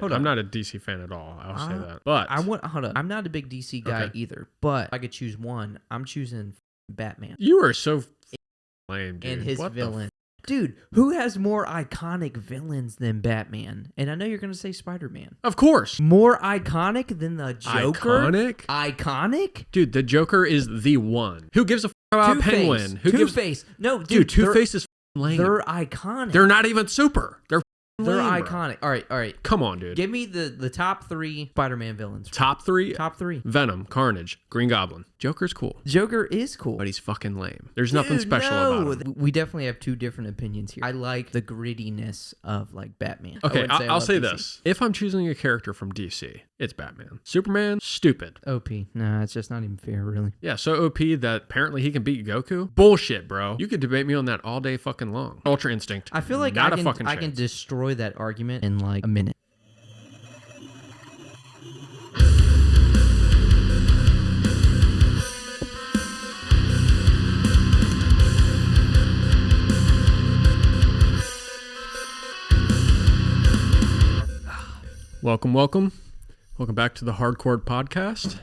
I'm not a DC fan at all. I'll say that. But hold up. I'm not a big DC guy either. But if I could choose one, I'm choosing Batman. You are so lame, dude. And his villain. Dude, who has more iconic villains than Batman? And I know you're going to say Spider-Man. Of course. More iconic than the Joker? Iconic? Dude, the Joker is the one. Who gives a about Penguin? Two-Face. No, dude, Two-Face is lame. They're iconic. They're not even super. They're iconic. All right. Come on, dude. Give me the top 3 Spider-Man villains. Top 3? Top 3. Venom, Carnage, Green Goblin. Joker's cool. Joker is cool. But he's fucking lame. There's nothing special about him. We definitely have 2 different opinions here. I like the grittiness of, like, Batman. Okay, I'll say this. If I'm choosing a character from DC, it's Batman. Superman, stupid. OP. Nah, it's just not even fair, really. Yeah, so OP that apparently he can beat Goku? Bullshit, bro. You could debate me on that all day fucking long. Ultra Instinct. I feel like I can destroy that argument in like a minute. Welcome back to the Hardcore Podcast.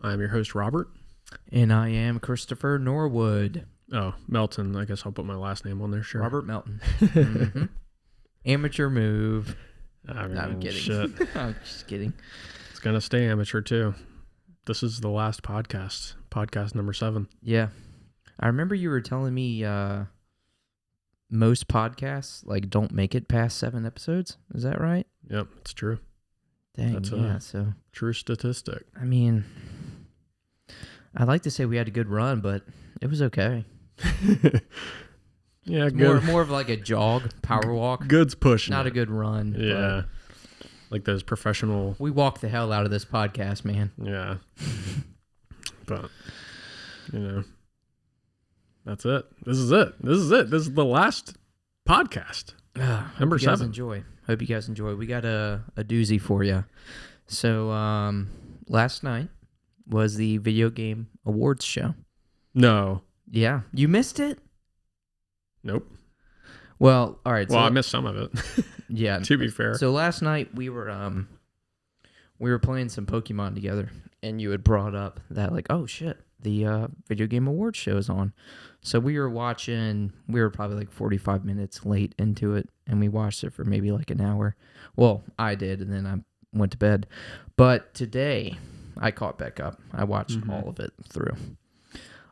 I am your host, Robert. And I am Christopher Norwood. Oh, Melton. I guess I'll put my last name on there, sure. Robert Melton. Mm-hmm. Amateur move. I'm kidding. Shit. I'm just kidding. It's going to stay amateur, too. This is the last podcast number 7. Yeah. I remember you were telling me most podcasts don't make it past 7 episodes. Is that right? Yep, it's true. Dang, That's so true statistic. I mean, I'd like to say we had a good run, but it was okay. Yeah, it's good. More of like a jog, power walk. Good's pushing. Not a good run. Yeah. Like those professional. We walk the hell out of this podcast, man. Yeah. But, that's it. This is it. This is the last podcast. Number 7. Hope you guys enjoy. We got a doozy for you. So, last night was the video game awards show. No. Yeah. You missed it? Nope. Well, all right. Well, I missed some of it. Yeah. To be fair. So last night we were playing some Pokemon together, and you had brought up that oh shit, the video game awards show is on. So we were probably 45 minutes late into it, and we watched it for maybe an hour. Well, I did, and then I went to bed. But today I caught back up. I watched all of it through.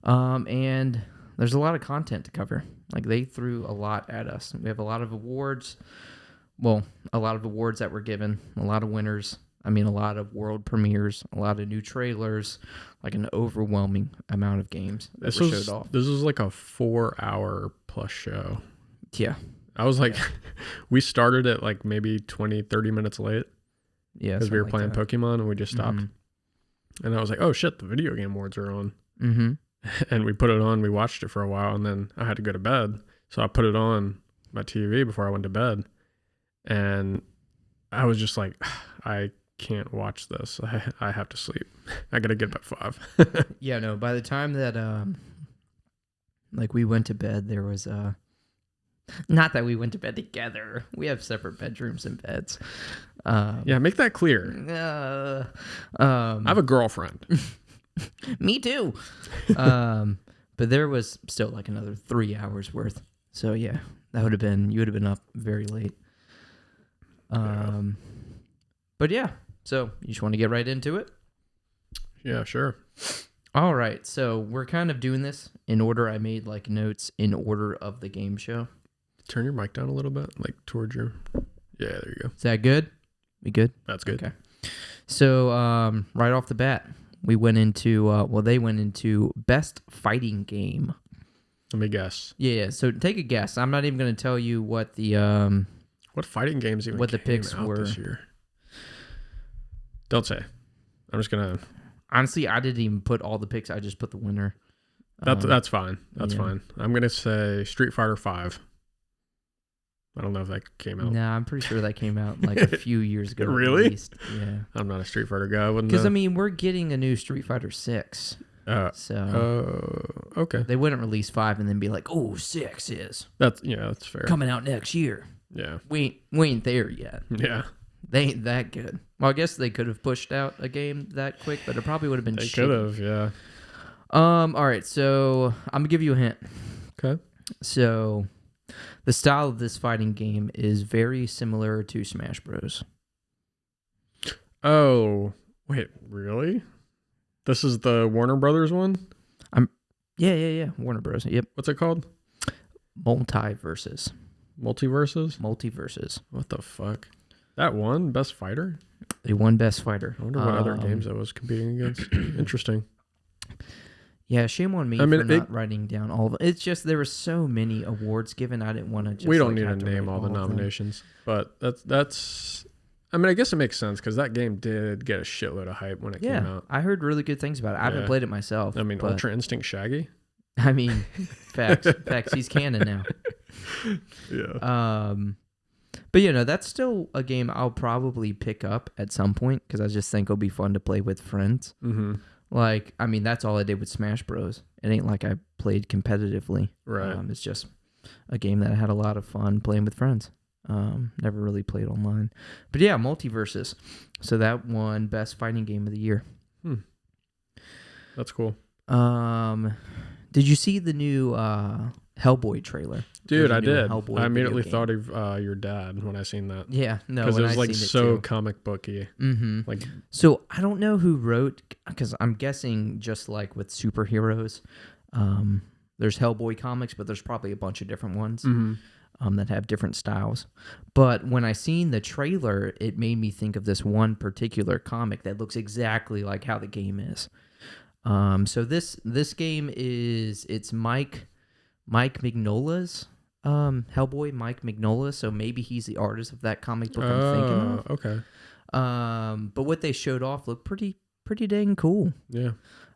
And there's a lot of content to cover. They threw a lot at us. We have a lot of awards. Well, a lot of awards that were given, a lot of winners. I mean, a lot of world premieres, a lot of new trailers, an overwhelming amount of games that were showed off. This was a 4-hour plus show. Yeah. I was we started at maybe 20, 30 minutes late. Yeah. Because we were playing Pokemon and we just stopped. Mm-hmm. And I was oh shit, the video game awards are on. Mm-hmm. And we put it on, we watched it for a while, and then I had to go to bed. So I put it on my TV before I went to bed. And I was just I can't watch this. I have to sleep. I got to get up at 5. Yeah, no, by the time that, we went to bed, there was, not that we went to bed together. We have separate bedrooms and beds. Yeah, make that clear. I have a girlfriend. Me too. But there was still another 3 hours worth. So yeah, you would have been up very late. But yeah, so you just want to get right into it? Yeah, sure. All right, so we're kind of doing this in order. I made notes in order of the game show. Turn your mic down a little bit, towards your. Yeah, there you go. Is that good? We good? That's good. Okay. So right off the bat, we went into they went into best fighting game. Let me guess. Yeah. So take a guess. I'm not even going to tell you what the what fighting games even what the picks out were this year. Don't say. I'm just gonna. Honestly, I didn't even put all the picks. I just put the winner. That's fine. That's fine. I'm gonna say Street Fighter 5. I don't know if that came out. Nah, I'm pretty sure that came out a few years ago. Really? At least. Yeah. I'm not a Street Fighter guy. I wouldn't. Because we're getting a new Street Fighter 6. Okay. They wouldn't release 5 and then be 6 is. That's fair. Coming out next year. Yeah. We ain't there yet. Yeah. They ain't that good. Well, I guess they could have pushed out a game that quick, but it probably would have been They shitty. could have, yeah. All right, so I'm gonna give you a hint. Okay. So, the style of this fighting game is very similar to Smash Bros. Oh, wait, really? This is the Warner Brothers one? Yeah. Warner Bros. Yep. What's it called? Multiverses. Multiverses? What the fuck? That one? Best fighter? They won Best Fighter. I wonder what other games I was competing against. Interesting. Yeah, shame on me for not writing down all of it. It's just there were so many awards given. I didn't want to just. We don't need to name all the nominations, but that's. I mean, I guess it makes sense because that game did get a shitload of hype when it came out. I heard really good things about it. I haven't played it myself. I mean, Ultra Instinct Shaggy. I mean, facts. He's canon now. Yeah. But that's still a game I'll probably pick up at some point because I just think it'll be fun to play with friends. Mm-hmm. Like, I mean, that's all I did with Smash Bros. It ain't like I played competitively. Right. It's just a game that I had a lot of fun playing with friends. Never really played online. But yeah, Multiverses. So that won Best Fighting Game of the Year. That's cool. Did you see the new Hellboy trailer? Dude, I did. I immediately thought of your dad when I seen that. Yeah, no, because it was like so comic booky. Mm-hmm. Like, so I don't know who wrote, because I'm guessing just like with superheroes, there's Hellboy comics, but there's probably a bunch of different ones that have different styles. But when I seen the trailer, it made me think of this one particular comic that looks exactly like how the game is. So this game it's Mike Mignola's Hellboy, Mike Mignola. So maybe he's the artist of that comic book I'm thinking of. Okay. But what they showed off looked pretty dang cool. Yeah.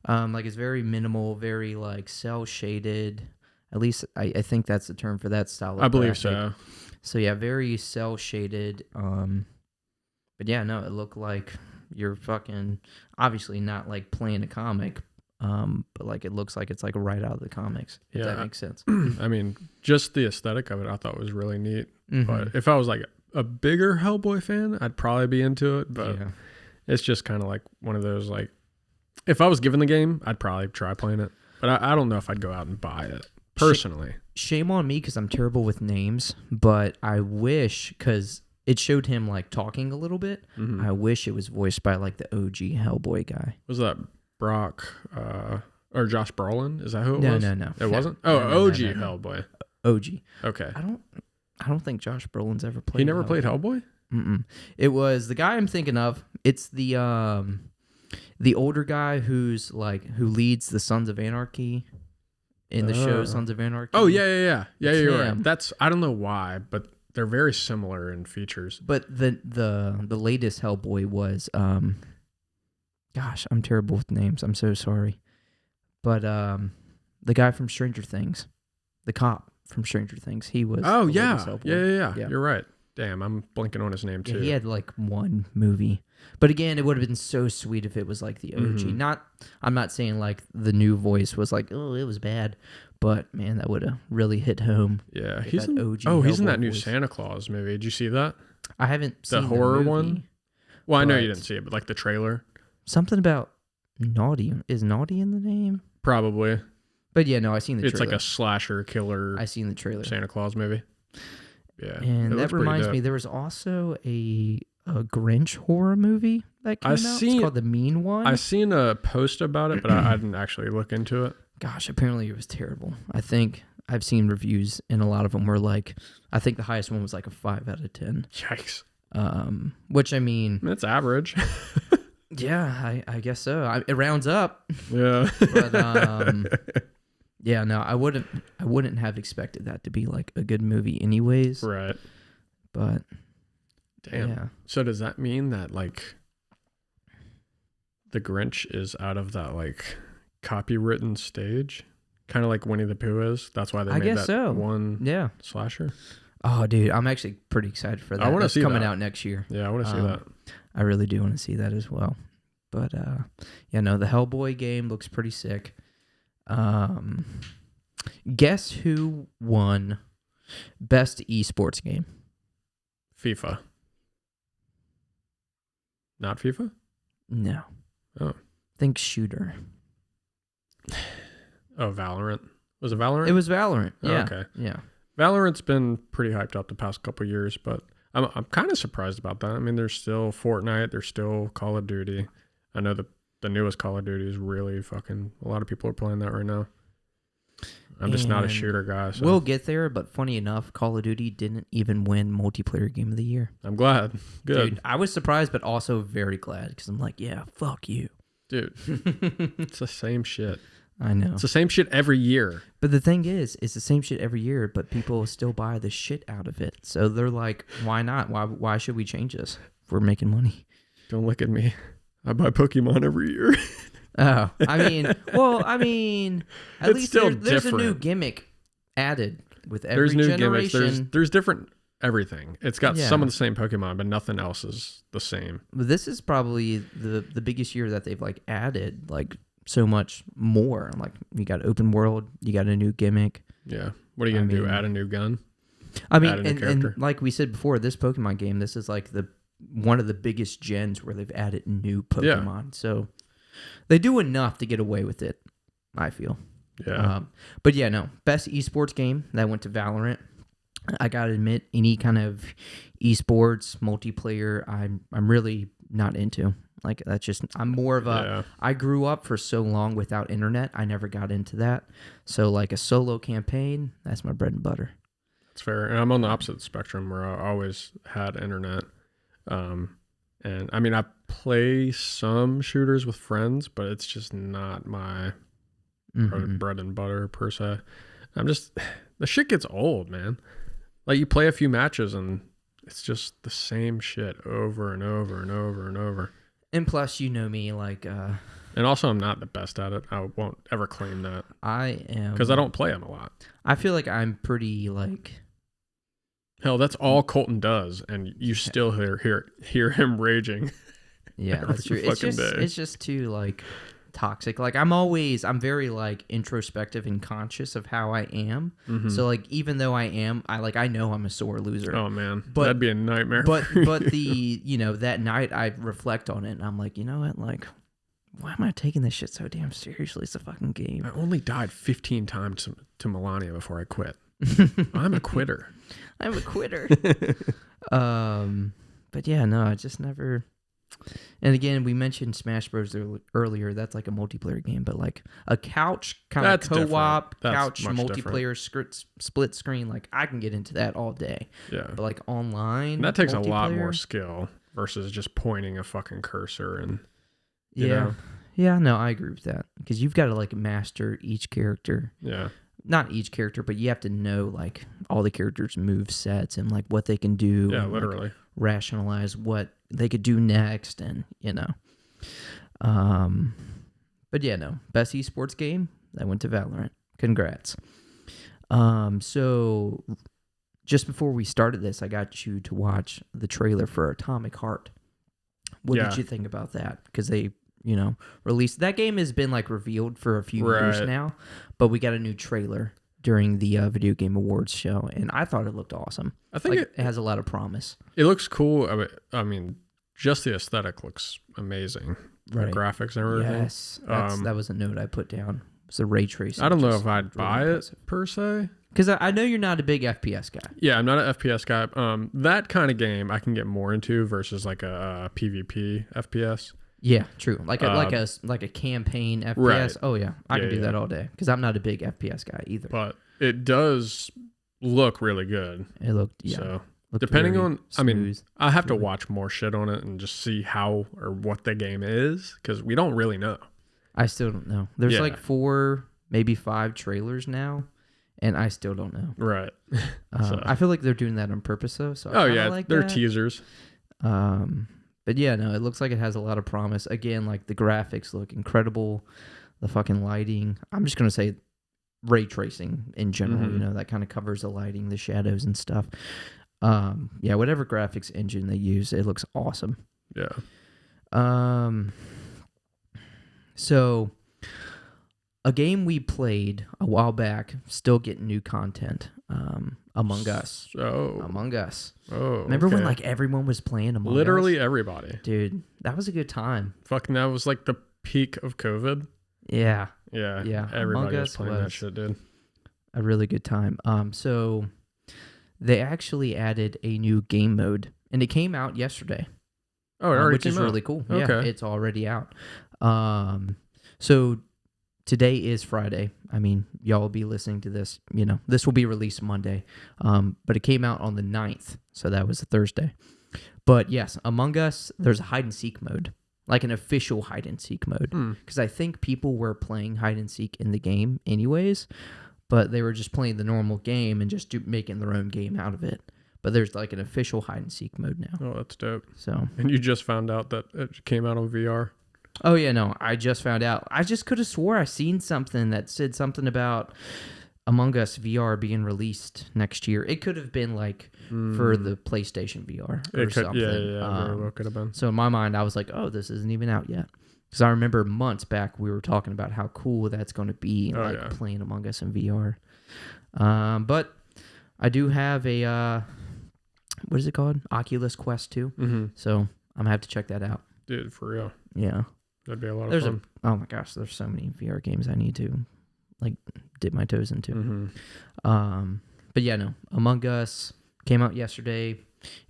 Like it's very minimal, very like cell shaded. At least I think that's the term for that style of I believe graphic. so. So yeah, very cell shaded. But yeah, no, it looked like you're fucking obviously not like playing a comic. But like it looks like it's like right out of the comics. If that makes sense. I mean, just the aesthetic of it, I thought was really neat. Mm-hmm. But if I was like a bigger Hellboy fan, I'd probably be into it. But it's just kind of like one of those like, if I was given the game, I'd probably try playing it. But I don't know if I'd go out and buy it personally. Shame on me because I'm terrible with names. But I wish, because it showed him like talking a little bit. Mm-hmm. I wish it was voiced by like the OG Hellboy guy. Was that Brock or Josh Brolin? Is that who it was? No. It wasn't? Oh, no, OG no. Hellboy. OG. Okay. I don't think Josh Brolin's ever played. He never played Hellboy? Mm-mm. It was the guy I'm thinking of. It's the older guy who leads the Sons of Anarchy in the show Sons of Anarchy. Oh yeah. Yeah, It's you're him. right. That's, I don't know why, but they're very similar in features. But the latest Hellboy was gosh, I'm terrible with names. I'm so sorry. But the guy from Stranger Things, the cop from Stranger Things, he was. Oh the latest yeah. Hellboy. Yeah. You're right. Damn, I'm blanking on his name too. Yeah, he had like one movie. But again, it would have been so sweet if it was like the OG. Mm-hmm. I'm not saying like the new voice was like, oh, it was bad. But man, that would have really hit home. Yeah, he's in that new voice. Santa Claus movie. Did you see that? I haven't seen the horror movie, one. Well, I know you but didn't see it, but like the trailer. Something about naughty. Is naughty in the name? Probably. But yeah, no, I seen the It's trailer. like a slasher killer. I seen the trailer. Santa Claus movie. Yeah, and that reminds me, there was also a Grinch horror movie that came out. It's called The Mean One. I seen a post about it, but I didn't actually look into it. Gosh, apparently it was terrible. I think I've seen reviews, and a lot of them were like, I think the highest one was like a 5 out of 10. Yikes. Which I mean, that's average. Yeah, I guess so. It rounds up. Yeah. But yeah, no, I wouldn't have expected that to be like a good movie anyways. Right. But damn. Yeah. So does that mean that like the Grinch is out of that like copywritten stage? Kind of like Winnie the Pooh is. That's why they made that one slasher. Oh, dude, I'm actually pretty excited for that. I want to see coming that. out next year. Yeah, I want to see that. I really do want to see that as well. But yeah, no, the Hellboy game looks pretty sick. Guess who won best esports game? FIFA. Not FIFA? No. Oh. Think shooter. Oh, Valorant. Was it Valorant? It was Valorant. Oh, Yeah. okay. Yeah. Valorant's been pretty hyped up the past couple years, but I'm kind of surprised about that. I mean, there's still Fortnite, there's still Call of Duty. I know the newest Call of Duty is really fucking. A lot of people are playing that right now. I'm just not a shooter guy. So. We'll get there, but funny enough, Call of Duty didn't even win multiplayer game of the year. I'm glad. Good. Dude, I was surprised, but also very glad because I'm like, yeah, fuck you. Dude, it's the same shit. I know. It's the same shit every year. But the thing is, it's the same shit every year, but people still buy the shit out of it. So they're like, why not? Why should we change this if we're making money? Don't look at me. I buy Pokemon every year. Oh, I mean, at It's least still there's a new different. gimmick added with every There's new generation. gimmicks. There's different everything. It's got Yeah. some of the same Pokemon, but nothing else is the same. But this is probably the biggest year that they've like added like so much more. Like you got open world, you got a new gimmick. Yeah. What are you gonna do? Add a new gun? I mean, Add a new and character? like we said before, this Pokemon game, this is like one of the biggest gens where they've added new Pokemon. So they do enough to get away with it, I feel. Yeah. But yeah, no. Best esports game that went to Valorant. I gotta admit, any kind of esports multiplayer, I'm really not into. Like that's just I'm more of a. I grew up for so long without internet. I never got into that. So like a solo campaign, that's my bread and butter. That's fair. And I'm on the opposite spectrum where I always had internet. And I mean, I play some shooters with friends, but it's just not my bread and butter per se. The shit gets old, man. Like you play a few matches and it's just the same shit over and over and over and over. And plus, you know me, like... and also, I'm not the best at it. I won't ever claim that. I am... Because I don't play them a lot. I feel like I'm pretty, like... Hell, that's all Colton does, and you still hear him raging. Yeah, that's true. It's just too, like, toxic. Like, I'm very, like, introspective and conscious of how I am. Mm-hmm. So, like, even though I know I'm a sore loser. Oh, man. That'd be a nightmare. But that night I reflect on it, and I'm like, you know what? Like, why am I taking this shit so damn seriously? It's a fucking game. I only died 15 times to Melania before I quit. I'm a quitter. I'm a quitter. But yeah, no, I just never... And again, we mentioned Smash Bros. Earlier. That's like a multiplayer game, but like a couch kind of co-op, couch multiplayer split screen. Like I can get into that all day. Yeah. But like online, that takes a lot more skill versus just pointing a fucking cursor and. Yeah. No, I agree with that because you've got to like master each character. Yeah. Not each character, but you have to know like all the characters' move sets and like what they can do. Yeah, and, literally. Like, rationalize what they could do next, and but yeah, no, best esports game that went to Valorant. Congrats. So just before we started this, I got you to watch the trailer for Atomic Heart. What did you think about that? Because they released that game has been like revealed for a few years now, but we got a new trailer during the Video Game Awards show, and I thought it looked awesome. I think it has a lot of promise. It looks cool. I mean, just the aesthetic looks amazing. Right. The graphics and everything. Yes, that was a note I put down. It's the ray tracing. I don't know if I'd buy it per se. Because I know you're not a big FPS guy. Yeah, I'm not an FPS guy. That kind of game I can get more into versus like a PvP FPS. Yeah, true. Like a campaign FPS. Right. Oh yeah, I can do that all day because I'm not a big FPS guy either. But it does look really good. It looked so. Depending on, smooth. I have to watch more shit on it and just see how or what the game is because we don't really know. I still don't know. There's like 4, maybe 5 trailers now, and I still don't know. Right. I feel like they're doing that on purpose though. So they're teasers. But yeah, no, it looks like it has a lot of promise. Again, like the graphics look incredible, the fucking lighting. I'm just gonna say ray tracing in general. Mm-hmm. That kind of covers the lighting, the shadows and stuff. Whatever graphics engine they use, it looks awesome. Yeah. So a game we played a while back, still getting new content. Among Us. Oh. Among Us. Oh. Remember when okay. like everyone was playing Among Us? Literally everybody. Dude, that was a good time. Fucking that was like the peak of COVID. Yeah. Yeah. Yeah. Everybody Among was Us playing that was shit, dude. a really good time. So they actually added a new game mode, and it came out yesterday. Oh, it already which came is out. really cool. Okay. Yeah, it's already out. So today is Friday. I mean, y'all will be listening to this. You know, this will be released Monday. But it came out on the 9th, so that was a Thursday. But yes, Among Us, there's a hide and seek mode, like an official hide and seek mode. Because I think people were playing hide and seek in the game anyways, but they were just playing the normal game and just making their own game out of it. But there's like an official hide and seek mode now. Oh, that's dope. So. And you just found out that it came out on VR? Oh, yeah, no, I just found out. I just could have swore I seen something that said something about Among Us VR being released next year. It could have been like for the PlayStation VR or something. Yeah, very well could have been. So in my mind, I was like, oh, this isn't even out yet. Because I remember months back we were talking about how cool that's going to be, playing Among Us in VR. But I do have a, what is it called? Oculus Quest 2. Mm-hmm. So I'm going to have to check that out. Dude, for real. Yeah. That'd be a lot of fun. Oh my gosh, there's so many VR games I need to like dip my toes into. Mm-hmm. But yeah, no. Among Us came out yesterday.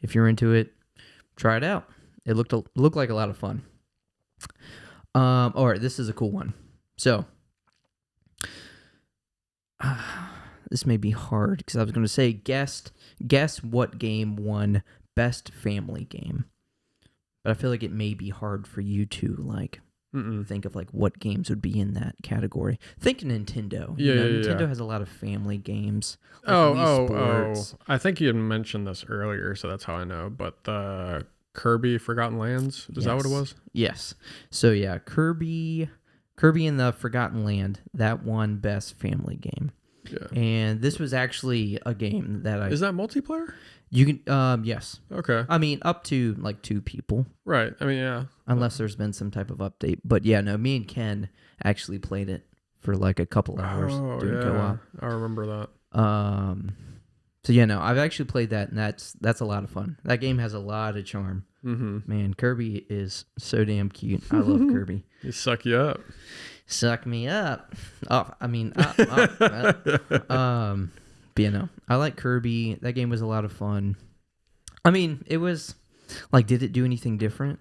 If you're into it, try it out. It looked like a lot of fun. All right, this is a cool one. So this may be hard because I was going to say guess what game won best family game. But I feel like it may be hard for you to like think of like what games would be in that category. Think Nintendo. Yeah, Nintendo has a lot of family games. Like Oh! I think you had mentioned this earlier, so that's how I know. But the Kirby Forgotten Lands, is that what it was? Yes. So yeah, Kirby in the Forgotten Land, that won best family game. Yeah. And this was actually a game that Is that multiplayer? You can, yes. Okay. I mean, up to like 2 people. Right. I mean, yeah. Unless there's been some type of update. But yeah, no, me and Ken actually played it for like a couple hours doing co-op. I remember that. So yeah, no, I've actually played that, and that's a lot of fun. That game has a lot of charm. Mm-hmm. Man, Kirby is so damn cute. I love Kirby. He suck you up. Suck me up. Oh, I mean, but you know, I like Kirby. That game was a lot of fun. I mean, it was like, did it do anything different?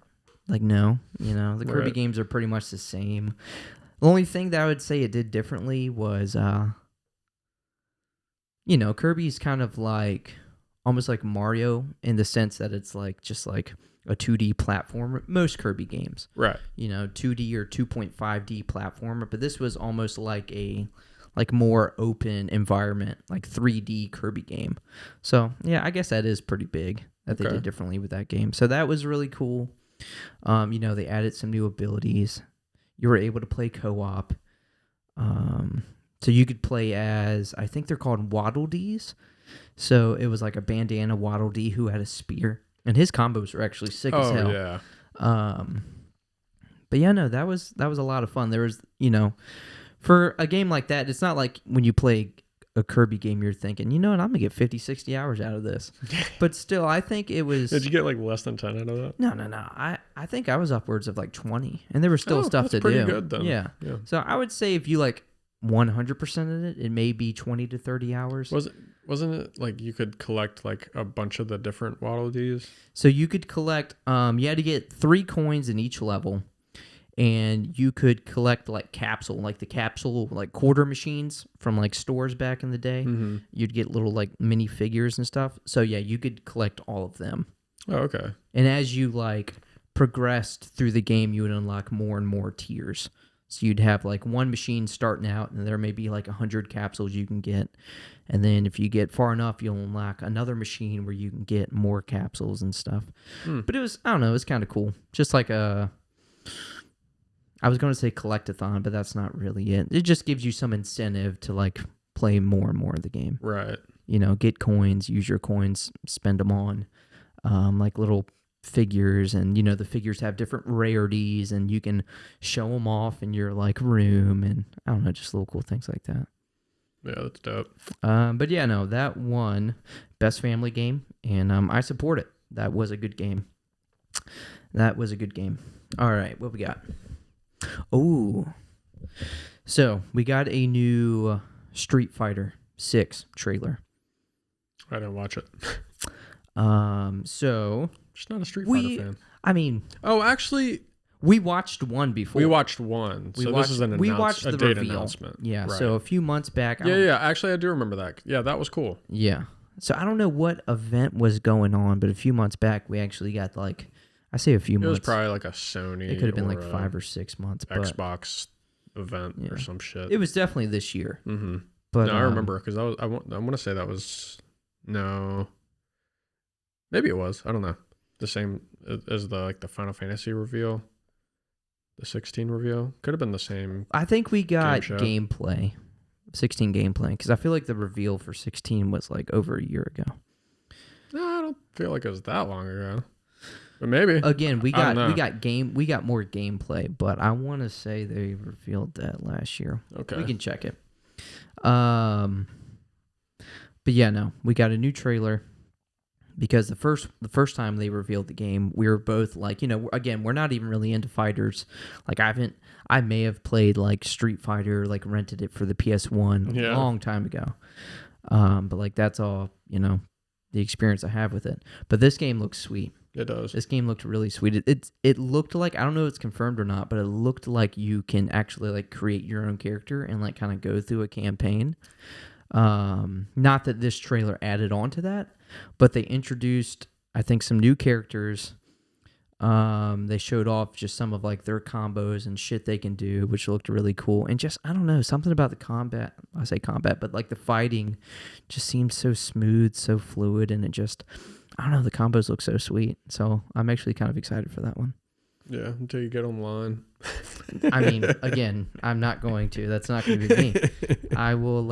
Like, no. You know, the Kirby games are pretty much the same. The only thing that I would say it did differently was, you know, Kirby's kind of like almost like Mario in the sense that it's like just like a 2D platformer. Most Kirby games, right? You know, 2D or 2.5D platformer, but this was almost like a more open environment, like 3D Kirby game. So yeah, I guess that is pretty big that they did differently with that game. So that was really cool. You know, they added some new abilities. You were able to play co-op. So you could play as, I think they're called Waddle Dees. So it was like a bandana Waddle Dee who had a spear, and his combos were actually sick as hell. Yeah. But yeah, no, that was a lot of fun. There was, you know, for a game like that, it's not like when you play a Kirby game, you're thinking, you know what, I'm going to get 50, 60 hours out of this. But still, I think it was... Did you get like less than 10 out of that? No. I think I was upwards of like 20, and there was still stuff to do. That's pretty good then. Yeah. So I would say if you like 100% of it, it may be 20 to 30 hours. Wasn't it like you could collect like a bunch of the different Waddle Dees? So you could collect, you had to get 3 coins in each level. And you could collect like the capsule like quarter machines from like stores back in the day. Mm-hmm. You'd get little like mini figures and stuff. So yeah, you could collect all of them. Oh, okay. And as you like progressed through the game, you would unlock more and more tiers. So you'd have like one machine starting out, and there may be like 100 capsules you can get. And then if you get far enough, you'll unlock another machine where you can get more capsules and stuff. But it was, I don't know, it was kind of cool. Just like I was going to say collectathon, but that's not really it. It just gives you some incentive to like play more and more of the game. Right. You know, get coins, use your coins, spend them on like little figures, and the figures have different rarities, and you can show them off in your like room, and I don't know, just little cool things like that. Yeah, that's dope. But yeah, no, that won best family game, and I support it. That was a good game. All right, what we got? Oh, so we got a new Street Fighter 6 trailer. I didn't watch it. So Just not a Street Fighter fan. I mean, Actually, we watched one before. we watched one. So this is we watched a the date reveal. announcement. Yeah, Right. so a few months back. Yeah. Actually, I do remember that. Yeah, that was cool. Yeah. So I don't know what event was going on, but a few months back we actually got like, I say a few months. It was probably like a Sony. It could have been like or 5 or 6 months. But Xbox event or some shit. it was definitely this year. Mm-hmm. But No, I remember because I want to say that was no. Maybe it was. I don't know. The same as the Final Fantasy reveal, the 16 reveal could have been the same. I think we got game gameplay, 16 gameplay, because I feel like the reveal for 16 was like over a year ago. No, I don't feel like it was that long ago. But maybe Again, we I don't know. we got more gameplay, but I want to say they revealed that last year. Okay, We can check it. But yeah, no, we got a new trailer because the first time they revealed the game, we were both like, again, we're not even really into fighters. Like I may have played like Street Fighter, like rented it for the PS1 a long time ago. But like that's all, the experience I have with it. But this game looks sweet. it does. This game looked really sweet. It looked like, I don't know if it's confirmed or not, but it looked like you can actually like create your own character and like kind of go through a campaign. Not that this trailer added on to that, but they introduced, I think, some new characters. They showed off just some of like their combos and shit they can do, which looked really cool. And just, I don't know, something about the combat, I say combat, but like the fighting just seemed so smooth, so fluid, and it just, I don't know, the combos look so sweet. So I'm actually kind of excited for that one. Yeah, until you get online. I mean, again, I'm not going to. That's not going to be me. I will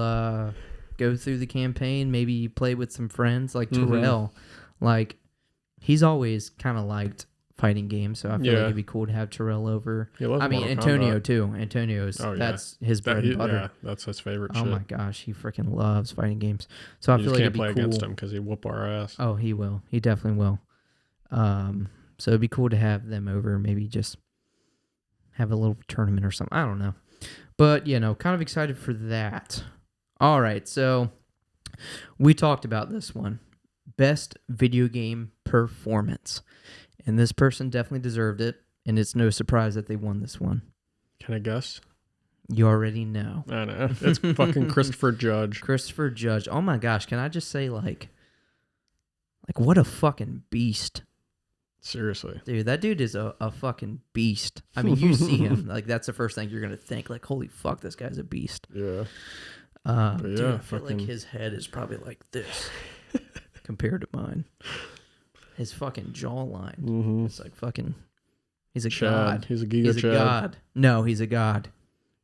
go through the campaign, maybe play with some friends like Terrell. Like, he's always kind of liked fighting games, so I feel like it'd be cool to have Terrell over. I mean, Antonio too. Antonio's that's his bread and butter. Yeah, that's his favorite shit. Oh my gosh, he freaking loves fighting games. So I feel like it'd be cool. You can't play against him because he'd whoop our ass. Oh, he will. He definitely will. So it'd be cool to have them over, maybe just have a little tournament or something. I don't know. But, kind of excited for that. All right, so we talked about this one. Best video game performance. And this person definitely deserved it, and it's no surprise that they won this one. Can I guess? You already know. I know. It's fucking Christopher Judge. Christopher Judge. Oh my gosh, can I just say, like what a fucking beast. Seriously. Dude, that dude is a fucking beast. I mean, you see him, like, that's the first thing you're going to think, like, holy fuck, this guy's a beast. Yeah. Dude, I feel like his head is probably like this compared to mine. His fucking jawline. Mm-hmm. It's like fucking, he's a Chad. god. He's a Giga He's a Chad. god. No, he's a god.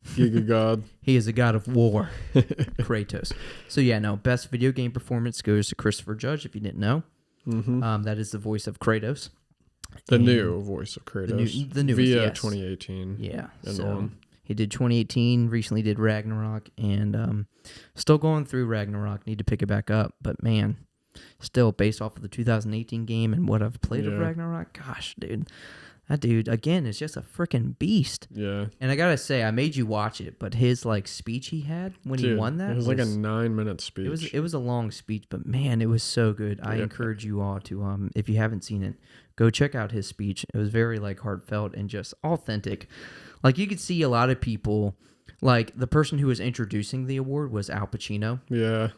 Giga God. He is a god of war. Kratos. So yeah, no, best video game performance goes to Christopher Judge, if you didn't know. Mm-hmm. That is the voice of Kratos. The new voice of Kratos. The newest, via yes. 2018. Yeah. And so on. he did 2018, recently did Ragnarok, and still going through Ragnarok. Need to pick it back up. But man, still based off of the 2018 game and what I've played of Ragnarok, gosh, dude. That dude, again, is just a freaking beast. Yeah. And I gotta say, I made you watch it, but his like speech he had when he won that it was like a 9-minute speech. It was a long speech, but man, it was so good. I encourage you all to, if you haven't seen it, go check out his speech. It was very like heartfelt and just authentic. Like you could see a lot of people. Like, the person who was introducing the award was Al Pacino. Yeah.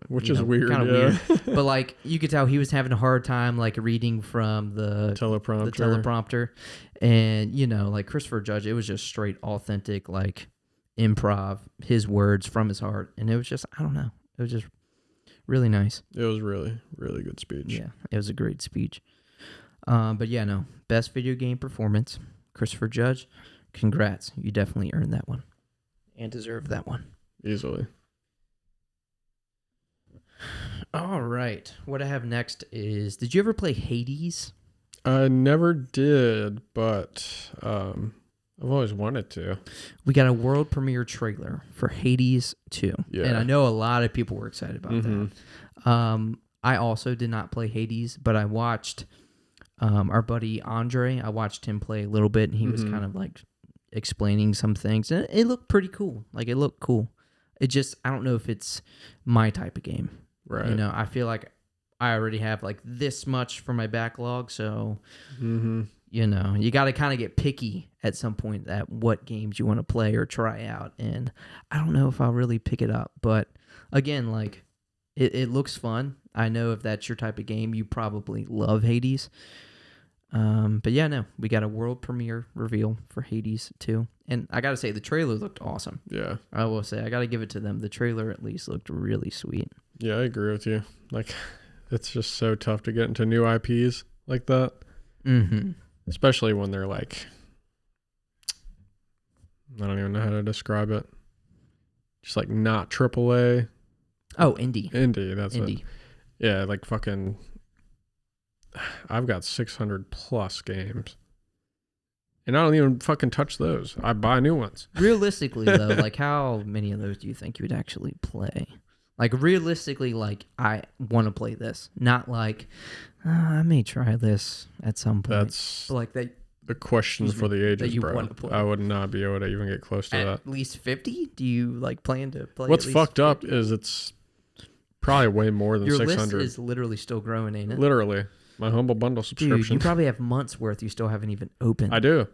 Which is weird. Kind of weird. But, like, you could tell he was having a hard time, like, reading from the teleprompter. And, like, Christopher Judge, it was just straight, authentic, like, improv, his words from his heart. And it was just, I don't know. It was just really nice. It was really, really good speech. Yeah, it was a great speech. But, yeah, no. Best video game performance, Christopher Judge. Congrats. You definitely earned that one. And deserve that one. Easily. All right. What I have next is, did you ever play Hades? I never did, but I've always wanted to. We got a world premiere trailer for Hades 2. Yeah. And I know a lot of people were excited about that. I also did not play Hades, but I watched our buddy Andre. I watched him play a little bit, and he was kind of like explaining some things. And it looked pretty cool. Like, it looked cool. It just, I don't know if it's my type of game. Right. You know, I feel like I already have like this much for my backlog, so you know, you got to kind of get picky at some point at what games you want to play or try out. And I don't know if I'll really pick it up, but again, like it looks fun. I know if that's your type of game, you probably love Hades. But yeah, no, we got a world premiere reveal for Hades 2. And I got to say, the trailer looked awesome. Yeah. I will say, I got to give it to them. The trailer at least looked really sweet. Yeah, I agree with you. Like, it's just so tough to get into new IPs like that. Especially when they're like, I don't even know how to describe it. Just like not AAA. Oh, indie. Indie, that's indie. it. Yeah, like fucking, I've got 600 plus games. And I don't even fucking touch those. I buy new ones. Realistically, though, like how many of those do you think you would actually play? Like realistically, like I want to play this. Not like, I may try this at some point. That's but like that. The question for the ages, bro. I would not be able to even get close to that. At least 50? Do you like plan to play? What's at least fucked 50? up is it's probably way more than Your 600. list is literally still growing, ain't it? Literally. My Humble Bundle subscription. Dude, you probably have months worth you still haven't even opened. I do.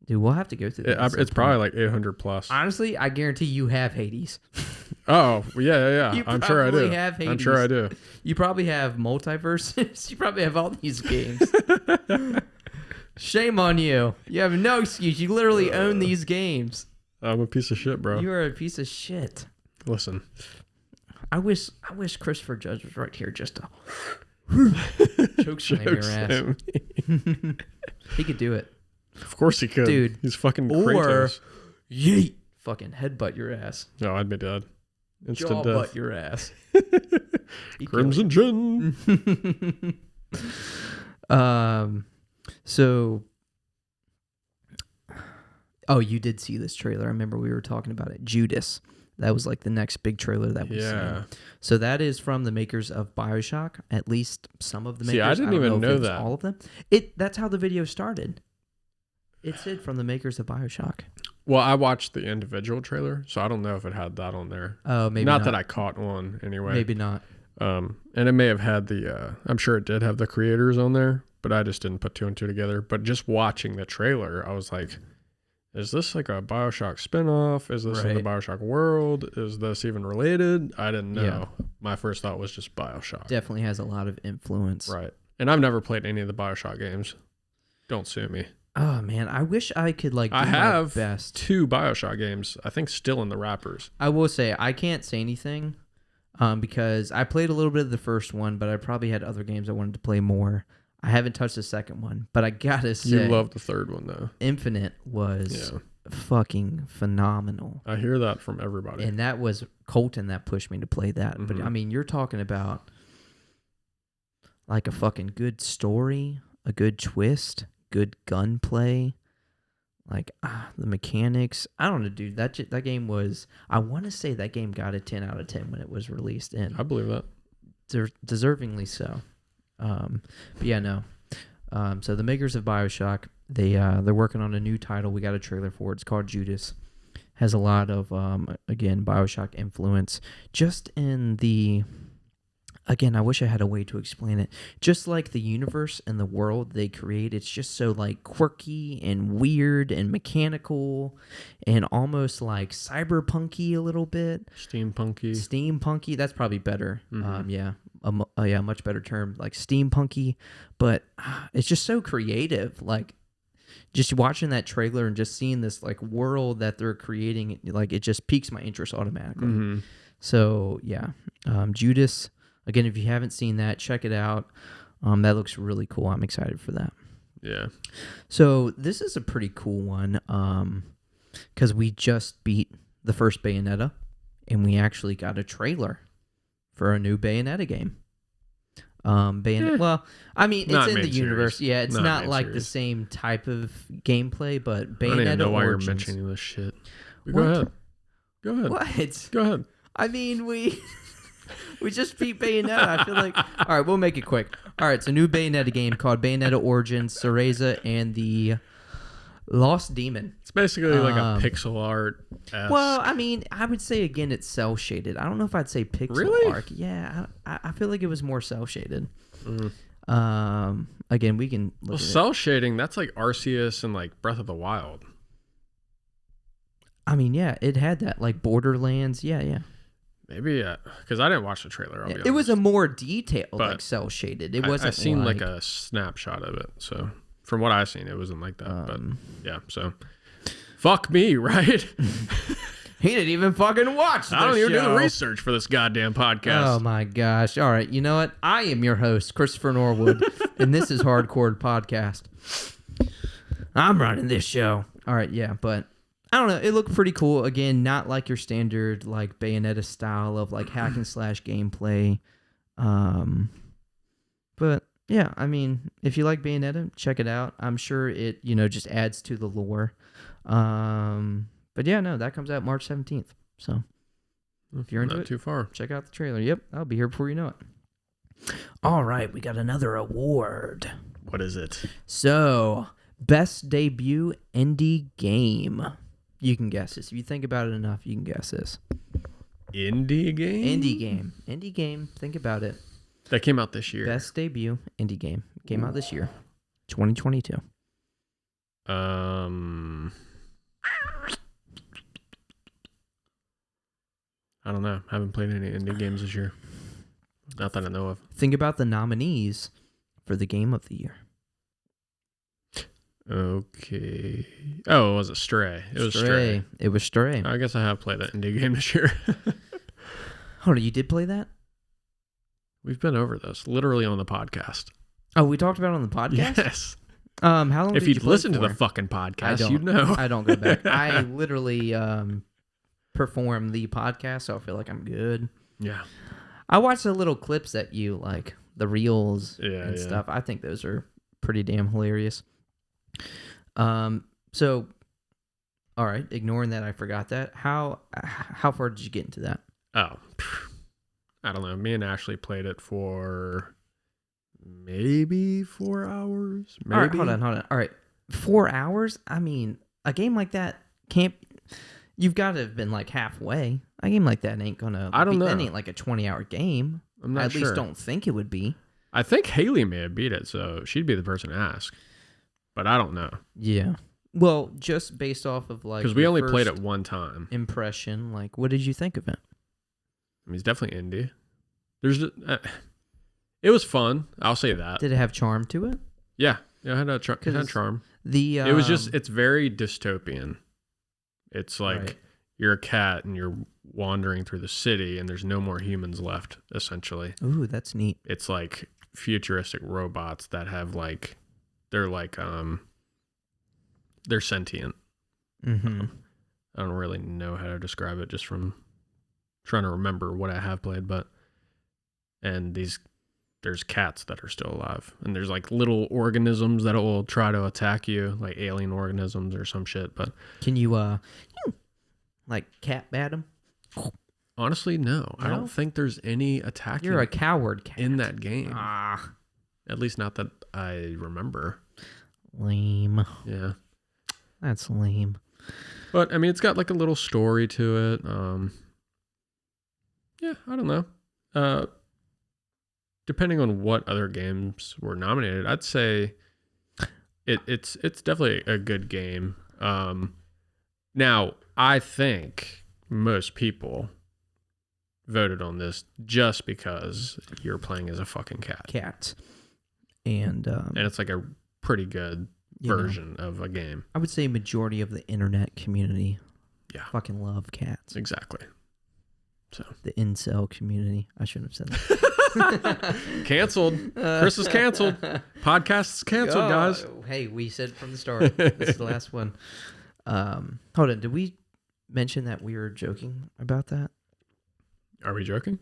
Dude, we'll have to go through that. It's probably like 800 plus. Honestly, I guarantee you have Hades. Oh, yeah. I'm sure I do. Have Hades. I'm sure I do. You probably have multiverses. You probably have all these games. Shame on you. You have no excuse. You literally own these games. I'm a piece of shit, bro. You are a piece of shit. Listen. I wish Christopher Judge was right here just to choke slam your ass. He could do it. Of course he could. Dude. He's fucking Kratos. Yeet. Fucking headbutt your ass. No, I'd be dead. Instant Jaw death. butt your ass. Crimson Gin. So, oh, you did see this trailer. I remember we were talking about it. Judas. That was like the next big trailer that we saw. So that is from the makers of BioShock. At least some of the makers. See, I didn't even know that. All of them. That's how the video started. It said from the makers of BioShock. Well, I watched the individual trailer, so I don't know if it had that on there. Oh, maybe not that I caught one anyway. Maybe not. And it may have had the. I'm sure it did have the creators on there, but I just didn't put two and two together. But just watching the trailer, I was like, is this like a BioShock spinoff? Is this in the BioShock world? Is this even related? I didn't know. Yeah. My first thought was just BioShock. Definitely has a lot of influence. Right. And I've never played any of the BioShock games. Don't sue me. Oh, man. I wish I could, like, do I have my best. 2 BioShock games, I think, still in the wrappers. I will say, I can't say anything because I played a little bit of the first one, but I probably had other games I wanted to play more. I haven't touched the second one, but I gotta say... You love the third one, though. Infinite was fucking phenomenal. I hear that from everybody. And that was Colton that pushed me to play that. But, I mean, you're talking about, like, a fucking good story, a good twist... good gunplay, like the mechanics. I don't know, dude. That game was. I want to say that game got a 10 out of 10 when it was released, and I believe that. Deservingly so. But yeah, no. So the makers of BioShock, they're working on a new title. We got a trailer for it. It's called Judas. Has a lot of again BioShock influence, just in the. Again, I wish I had a way to explain it. Just like the universe and the world they create, it's just so like quirky and weird and mechanical and almost like cyberpunky a little bit. Steampunky. That's probably better. Yeah, much better term. Like steampunky, but it's just so creative. Like just watching that trailer and just seeing this like world that they're creating, like it just piques my interest automatically. So yeah, Judas. Again, if you haven't seen that, check it out. That looks really cool. I'm excited for that. Yeah. So this is a pretty cool one because we just beat the first Bayonetta, and we actually got a trailer for a new Bayonetta game. Bayonetta. Well, I mean, it's Not in the main universe. series. Yeah, it's Not not main like the series. same type of gameplay, but I don't even Bayonetta know why you're Origins. mentioning this shit. Go What? ahead. Go ahead. What? Go ahead. I mean, we just beat Bayonetta. I feel like. All right, we'll make it quick. All right, it's a new Bayonetta game called Bayonetta Origins, Cereza, and the Lost Demon. It's basically like a pixel art. Well, I mean, I would say again it's cell shaded. I don't know if I'd say pixel Really? art. Yeah, I feel like it was more cell shaded. Mm. Again, we can look Well, at cell shading, that's like Arceus and like Breath of the Wild. I mean, yeah, it had that like Borderlands. Yeah. Maybe, because I didn't watch the trailer. I'll be honest. It was a more detailed, But like cell shaded. It I wasn't. seen like a snapshot of it. So from what I've seen, it wasn't like that. But yeah, so fuck me, right? He didn't even fucking watch. I don't even do the show. research for this goddamn podcast. Oh my gosh! All right, you know what? I am your host, Christopher Norwood, and this is Hardcore Podcast. I'm running this show. All right, yeah, but I don't know. It looked pretty cool. Again, not like your standard like Bayonetta style of like hack and slash gameplay. But yeah, I mean, if you like Bayonetta, check it out. I'm sure it just adds to the lore. But yeah, no, that comes out March 17th. So if you're into Not it, too far. check out the trailer. Yep, I'll be here before you know it. All right, we got another award. What is it? So, best debut indie game. You can guess this. If you think about it enough, you can guess this. Indie game? Indie game. Think about it. That came out this year. Best debut indie game. Came out this year. 2022. I don't know. I haven't played any indie games this year. Not that I know of. Think about the nominees for the game of the year. Okay. Oh, it was Stray. It was Stray. It was Stray. I guess I have played that indie game this year. Hold on, you did play that? We've been over this literally on the podcast. Oh, we talked about it on the podcast? Yes. How long If did you you'd play listened it to for? the fucking podcast, don't. you'd know. I don't go back. I literally perform the podcast, so I feel like I'm good. Yeah. I watched the little clips that you like, the reels Yeah. stuff. I think those are pretty damn hilarious. So, all right, ignoring that, I forgot that. How far did you get into that? Oh, I don't know. Me and Ashley played it for maybe 4 hours. Maybe. All right, hold on. All right, 4 hours? I mean, a game like that can't... You've got to have been like halfway. A game like that ain't gonna... I don't know. That ain't like a 20-hour game. I'm not I at sure. least don't think it would be. I think Haley may have beat it, so she'd be the person to ask. But I don't know. Yeah. Well, just based off of like... Because we your only played first it one time. impression, like, what did you think of it? I mean, it's definitely indie. It was fun. I'll say that. Did it have charm to it? Yeah. It had a charm. The It was just, it's very dystopian. It's like Right. you're a cat and you're wandering through the city and there's no more humans left, essentially. Ooh, that's neat. It's like futuristic robots that have like, they're sentient. Mm-hmm. I don't really know how to describe it just from trying to remember what I have played, and there's cats that are still alive, and there's like little organisms that will try to attack you, like alien organisms or some shit. But Can you like cat bat them? honestly, no, I No? don't think there's any attacking You're a coward cat. in that game. Ah, At least not that I remember. lame. Yeah. That's lame. But I mean, it's got like a little story to it. Yeah, I don't know. Depending on what other games were nominated, I'd say it's definitely a good game. Now I think most people voted on this just because you're playing as a fucking cat, Cats. And it's like a pretty good you know, version of a game. I would say majority of the internet community fucking love cats. Exactly. So The incel community. I shouldn't have said that. canceled. Chris is canceled. Podcast is canceled, guys. Hey, we said from the start. This is the last one. Hold on. Did we mention that we were joking about that? Are we joking?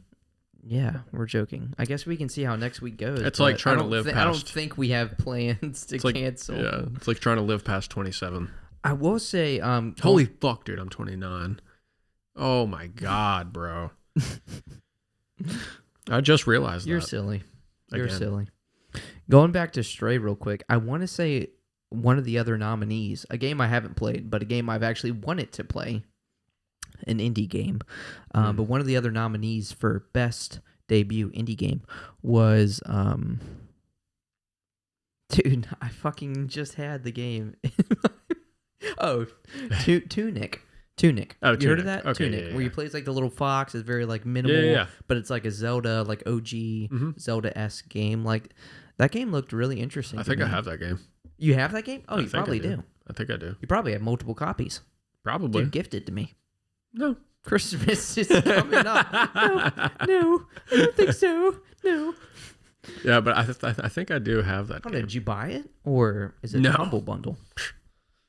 Yeah, we're joking. I guess we can see how next week goes. It's like trying to live I don't past. think we have plans to cancel. Yeah, it's like trying to live past 27. I will say, Holy fuck, dude, I'm 29. Oh my god, bro. I just realized You're that. silly. You're Again. silly. Going back to Stray real quick, I want to say one of the other nominees, a game I haven't played, but a game I've actually wanted to play, an indie game. But one of the other nominees for best debut indie game was, dude, I fucking just had the game. Oh, Tunic. Tunic. Oh, you heard of that? Okay, Tunic, yeah. where you play as like the little fox. It's very like minimal, Yeah. but it's like a Zelda, like OG Zelda-esque game. Like that game looked really interesting. I think I have that game. You have that game? Oh, you probably do. I think I do. You probably have multiple copies. Probably. Dude, gifted to me. No. Christmas is coming up. No, I don't think so. No. Yeah, but I think I do have that game. Did you buy it? Or is it a Humble Bundle?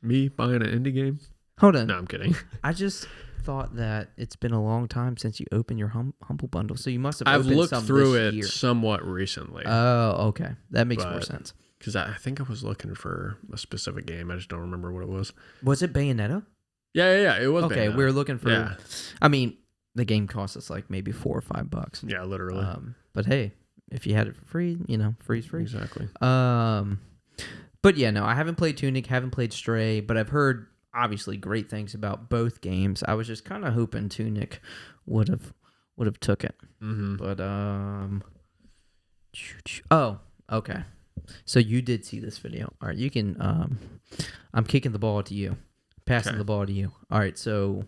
Me buying an indie game? Hold on. No, I'm kidding. I just thought that it's been a long time since you opened your Humble Bundle, so you must have I've opened looked some through this it year. somewhat recently. Oh, okay. That makes more sense. Because I think I was looking for a specific game. I just don't remember what it was. Was it Bayonetta? Yeah. It was Okay, Bayonetta. we were looking for... Yeah. I mean, the game cost us like maybe $4 or $5. Yeah, literally. But hey, if you had it for free, free's free. Exactly. But yeah, no, I haven't played Tunic, haven't played Stray, but I've heard obviously great things about both games. I was just kind of hoping Tunic would have took it. Mm-hmm. But oh, okay. So you did see this video. All right, you can I'm kicking the ball to you. Passing the ball to you. All right, so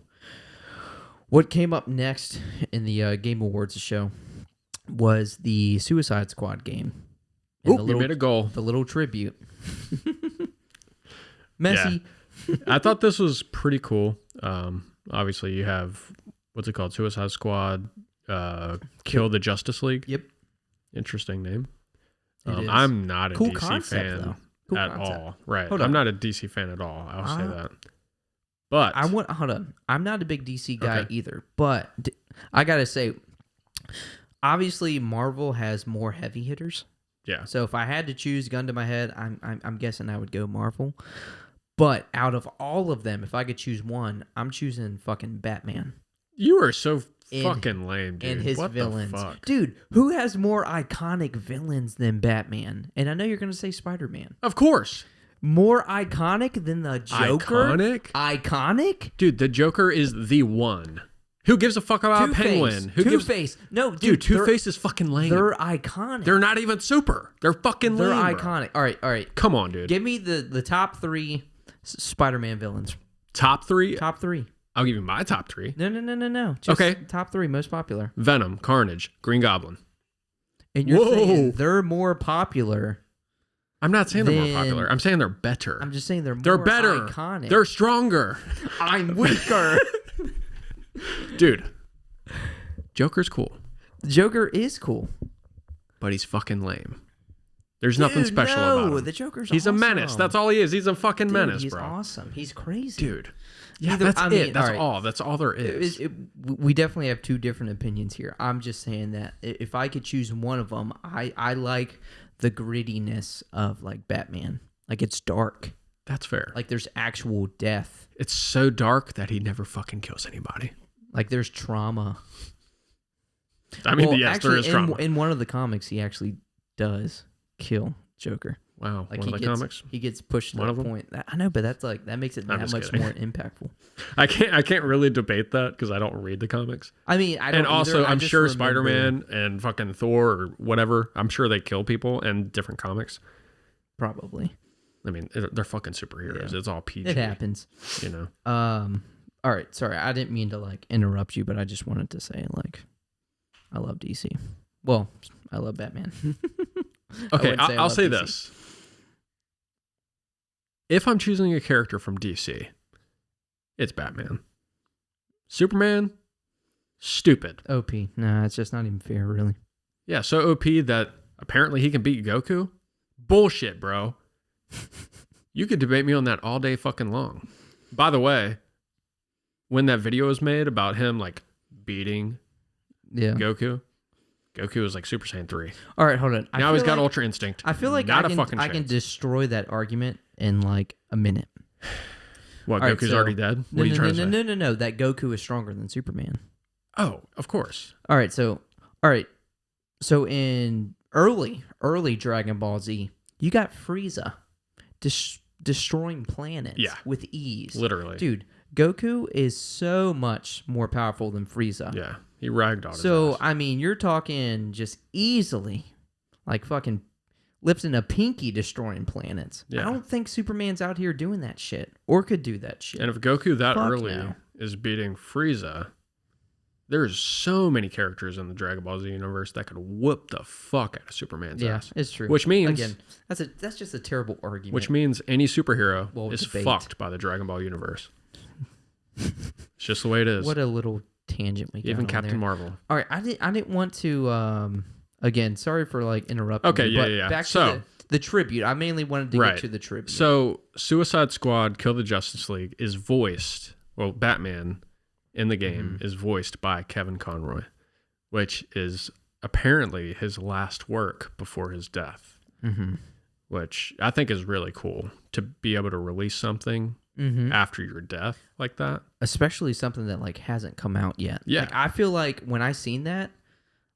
what came up next in the Game Awards show was the Suicide Squad game. And you made a goal. The little tribute. Messy. Yeah. I thought this was pretty cool. Obviously, you have, what's it called? Suicide Squad, Kill the Justice League. Yep. Interesting name. It is. I'm not a Cool DC concept, fan though. Cool at concept. all. Right. Hold I'm on. not a DC fan at all. I'll say that. But hold on. I'm not a big DC guy Okay. either, but I gotta say, obviously Marvel has more heavy hitters. yeah, So if I had to choose, gun to my head, I'm guessing I would go Marvel. But out of all of them, if I could choose one, I'm choosing fucking Batman you are so fucking lame, dude. and his what villains. The fuck? Dude, who has more iconic villains than Batman? And I know you're gonna say Spider-Man. Of course. More iconic than the Joker? Iconic? Iconic? Dude, the Joker is the one. Who gives a fuck about Penguin? Who gives Two-Face. No, Dude, Two-Face is fucking lame. They're iconic. They're not even super. They're fucking They're lame. Bro. iconic. All right. Come on, dude. Give me the top three Spider-Man villains. Top three? Top three. I'll give you my top three. No. Just Okay. top three most popular. Venom, Carnage, Green Goblin. And you're Whoa. saying they're more popular. I'm not saying they're more Then- popular. I'm saying they're better. I'm just saying they're more They're better. iconic. They're stronger. I'm weaker. Dude, Joker's cool, The Joker is cool. but he's fucking lame. There's nothing special about him. The Joker's He's awesome. a menace. That's all he is. He's a fucking menace, he's bro. awesome. He's crazy. Dude. Yeah, Either- that's I it. mean, That's all right. all. That's all there is. We definitely have two different opinions here. I'm just saying that if I could choose one of them, I like the grittiness of like Batman. Like it's dark. That's fair. Like there's actual death. It's so dark that he never fucking kills anybody. Like there's trauma. I mean, Well, yes, actually, there is trauma. in one of the comics, he actually does kill Joker. Wow, Like one of the comics. he gets pushed to One the of them? point. I know, but that's like that makes it I'm that just much kidding. more impactful. I can't really debate that because I don't read the comics. I mean, I don't And also, either. I I'm just sure remember- Spider-Man and fucking Thor or whatever, I'm sure they kill people in different comics. probably I mean, they're fucking superheroes. Yeah. It's all PG. it happens. You know. All right, sorry, I didn't mean to like interrupt you, but I just wanted to say like, I love DC. Well, I love Batman. Okay, wouldn't say I I'll love say DC. this. If I'm choosing a character from DC, it's Batman. Superman, stupid. OP. Nah, it's just not even fair, really. Yeah, so OP that apparently he can beat Goku. Bullshit, bro. You could debate me on that all day fucking long. By the way, when that video was made about him like beating Yeah. Goku, Goku was like Super Saiyan 3. All right, hold on. Now he's got Ultra Instinct. I feel like not I a fucking can, I can chance. destroy that argument in like a minute. What, All right, Goku's so- already dead? What are you trying to say? No. That Goku is stronger than Superman. Oh, of course. All right, so in early Dragon Ball Z, you got Frieza destroying planets with ease. Literally. Dude, Goku is so much more powerful than Frieza. Yeah, he ragdolled his So, ass. I mean, you're talking just easily, like fucking lifting a pinky destroying planets. Yeah. I don't think Superman's out here doing that shit or could do that shit. And if Goku that Fuck early no. is beating Frieza, there's so many characters in the Dragon Ball Z universe that could whoop the fuck out of Superman's ass. It's true. Which means again, that's just a terrible argument. Which means any superhero Well, is debate. fucked by the Dragon Ball universe. It's just the way it is. What a little tangent we got Even on Captain there. Marvel. All right, I didn't want to. Again, sorry for like interrupting. Okay, you, but yeah. Back So- to the tribute. I mainly wanted to Right. get to the tribute. So, Suicide Squad Kill the Justice League is voiced, well, Batman in the game is voiced by Kevin Conroy, which is apparently his last work before his death, which I think is really cool to be able to release something after your death like that. Especially something that like hasn't come out yet. Yeah. Like, I feel like when I seen that,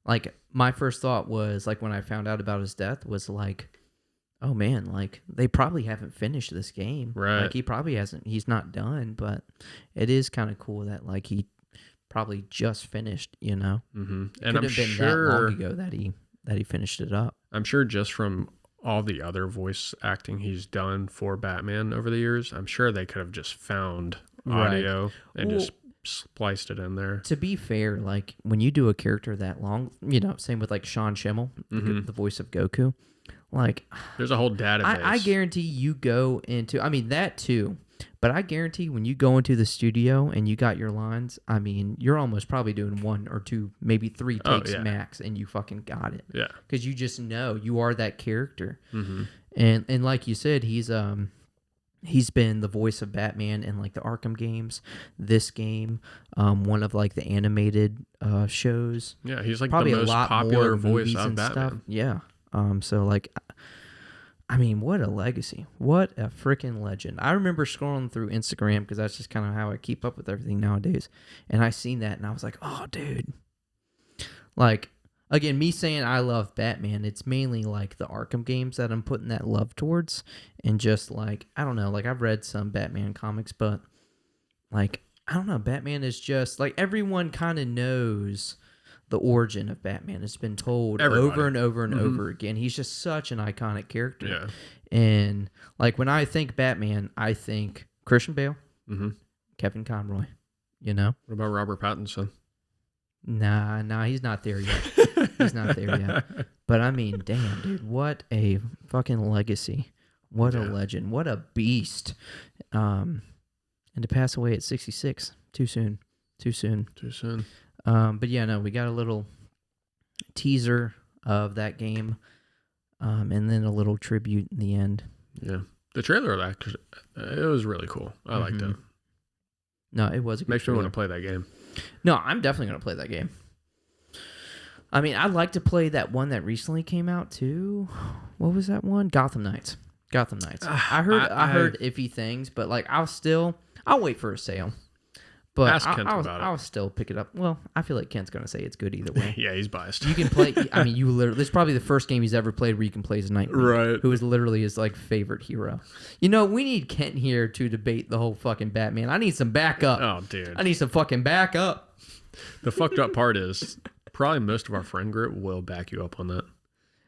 like my first thought was like when I found out about his death was like, oh man, like they probably haven't finished this game. Right. Like he probably hasn't. He's not done, but it is kind of cool that like he probably just finished. You know, Mm-hmm. Could And I'm have been that sure, long ago that he finished it up. I'm sure just from all the other voice acting he's done for Batman over the years, I'm sure they could have just found audio and Well, just spliced it in there. To be fair, like when you do a character that long, you know, same with like Sean Schimmel, the voice of Goku, like There's a whole database. I guarantee you go into, I mean that too, but I guarantee when you go into the studio and you got your lines, I mean you're almost probably doing 1 or 2, maybe 3 takes max, and you fucking got it. Yeah. Because you just know you are that character, Mm-hmm. and like you said, he's been the voice of Batman in like the Arkham games, this game, one of like the animated shows. Yeah, he's like Probably the a most lot popular more voice movies of and Batman. stuff. Yeah. So like, I mean, what a legacy! What a freaking legend! I remember scrolling through Instagram because that's just kind of how I keep up with everything nowadays, and I seen that and I was like, oh, dude. Like again, me saying I love Batman, it's mainly like the Arkham games that I'm putting that love towards, and just like I don't know, like I've read some Batman comics, but like I don't know, Batman is just like everyone kind of knows the origin of Batman. It's been told over and over and over again. He's just such an iconic character. Yeah. And like when I think Batman, I think Christian Bale, Mm-hmm. Kevin Conroy. You know? What about Robert Pattinson? Nah, he's not there yet. He's not there yet. But I mean, damn, dude, what a fucking legacy. What a legend. What a beast. And to pass away at 66, too soon. Too soon. But yeah, no, we got a little teaser of that game, and then a little tribute in the end. Yeah. The trailer of that, it was really cool. I liked it. No, it was a good Makes me trailer. want to play that game. No, I'm definitely going to play that game. I mean, I'd like to play that one that recently came out too. What was that one? Gotham Knights. I heard iffy things, but like I'll wait for a sale. But Ask Kent about it. I'll still pick it up. Well, I feel like Kent's going to say it's good either way. Yeah, he's biased. You can play. I mean, this is probably the first game he's ever played where you can play as Nightwing, Right. who is literally his like favorite hero. You know, we need Kent here to debate the whole fucking Batman. I need some backup. Oh, dude. I need some fucking backup. The fucked up part is probably most of our friend group will back you up on that.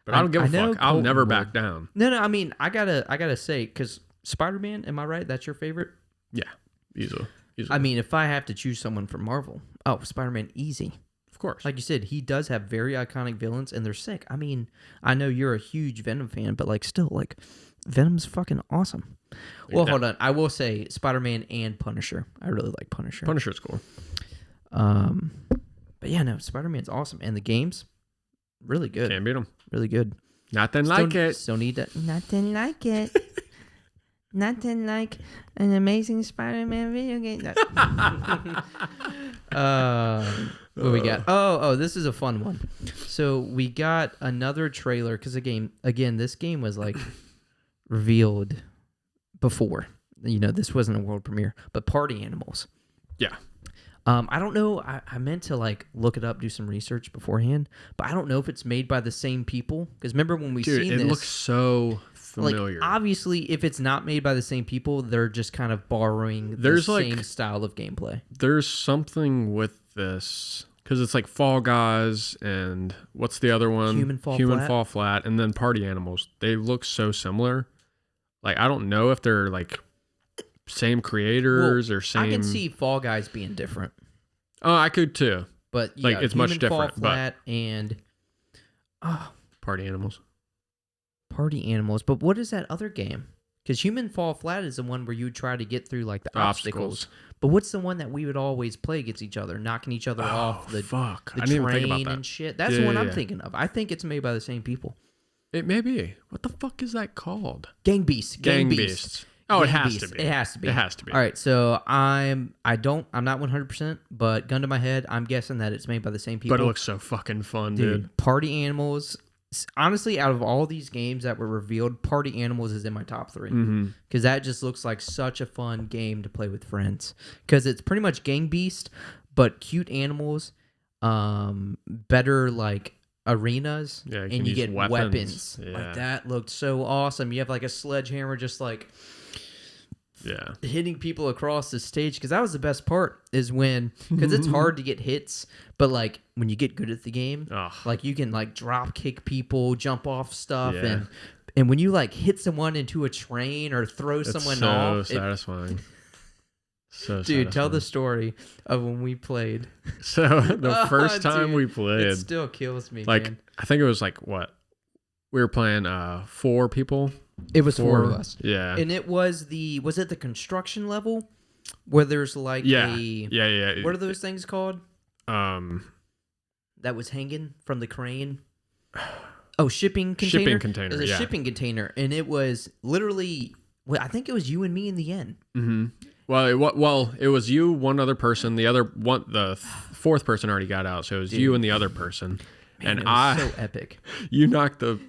But I don't give a fuck. I'll never back down. No. I mean, I gotta say, because Spider-Man, am I right? That's your favorite? Yeah, easily. I mean, if I have to choose someone from Marvel, Spider-Man, easy. Of course. Like you said, he does have very iconic villains, and they're sick. I mean, I know you're a huge Venom fan, but like, still, like, Venom's fucking awesome. Well, hold on. I will say Spider-Man and Punisher. I really like Punisher. Punisher's cool. But yeah, no, Spider-Man's awesome, and the games, really good. Can't beat him. Really good. Nothing like it. Still need that. Nothing like it. Nothing like an Amazing Spider-Man video game. What we got? Oh, this is a fun one. So we got another trailer because again, this game was like revealed before. This wasn't a world premiere, but Party Animals. Yeah. I don't know. I meant to like look it up, do some research beforehand, but I don't know if it's made by the same people. Because remember when we seen this, it looks so familiar. Like, obviously, if it's not made by the same people, they're just kind of borrowing the same style of gameplay. There's something with this because it's like Fall Guys and what's the other one? Human Fall Flat, and then Party Animals. They look so similar. Like I don't know if they're like same creators or same. I can see Fall Guys being different. Oh, I could too. But yeah, like it's much different. Fall Flat and Party Animals. Party Animals. But what is that other game? Because Human Fall Flat is the one where you try to get through like the obstacles. But what's the one that we would always play against each other, knocking each other off the I didn't even think about that. and shit? That's the one I'm thinking of. I think it's made by the same people. It may be. What the fuck is that called? Gang Beasts. Gang Beasts. Oh, it has to be. It has to be. It has to be. All right, so I'm not 100%, but gun to my head, I'm guessing that it's made by the same people. But it looks so fucking fun, dude. Party Animals. Honestly, out of all these games that were revealed, Party Animals is in my top 3 because that just looks like such a fun game to play with friends. Because it's pretty much Gang Beast, but cute animals, better like arenas, and you get weapons. Yeah. Like that looked so awesome. You have like a sledgehammer, just like hitting people across the stage. Because that was the best part is when because it's hard to get hits. But, like, when you get good at the game, like, you can, like, drop kick people, jump off stuff, and when you, like, hit someone into a train or throw someone off. It's so satisfying. Dude, tell the story of when we played. So, the first time we played. It still kills me, like, man. I think it was, like, what? We were playing 4 people. It was 4 of us. Yeah. And it was was it the construction level? Where there's, like, Yeah. What are those things called? That was hanging from the crane. Oh, shipping container. Shipping container. It was a shipping container, and it was literally. Well, I think it was you and me in the end. Mm-hmm. Well, it was you, one other person. The fourth person already got out, so it was you and the other person. Man, and it was so epic. You knocked the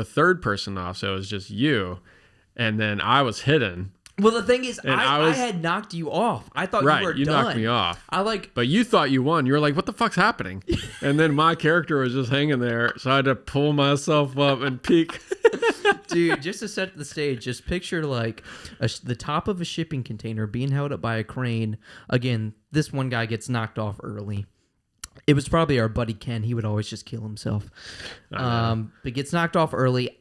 third person off, so it was just you, and then I was hidden. Well, the thing is, I had knocked you off. I thought you were done. You knocked me off. But you thought you won. You were like, what the fuck's happening? And then my character was just hanging there, so I had to pull myself up and peek. Dude, just to set the stage, just picture like the top of a shipping container being held up by a crane. Again, this one guy gets knocked off early. It was probably our buddy Ken. He would always just kill himself. But gets knocked off early.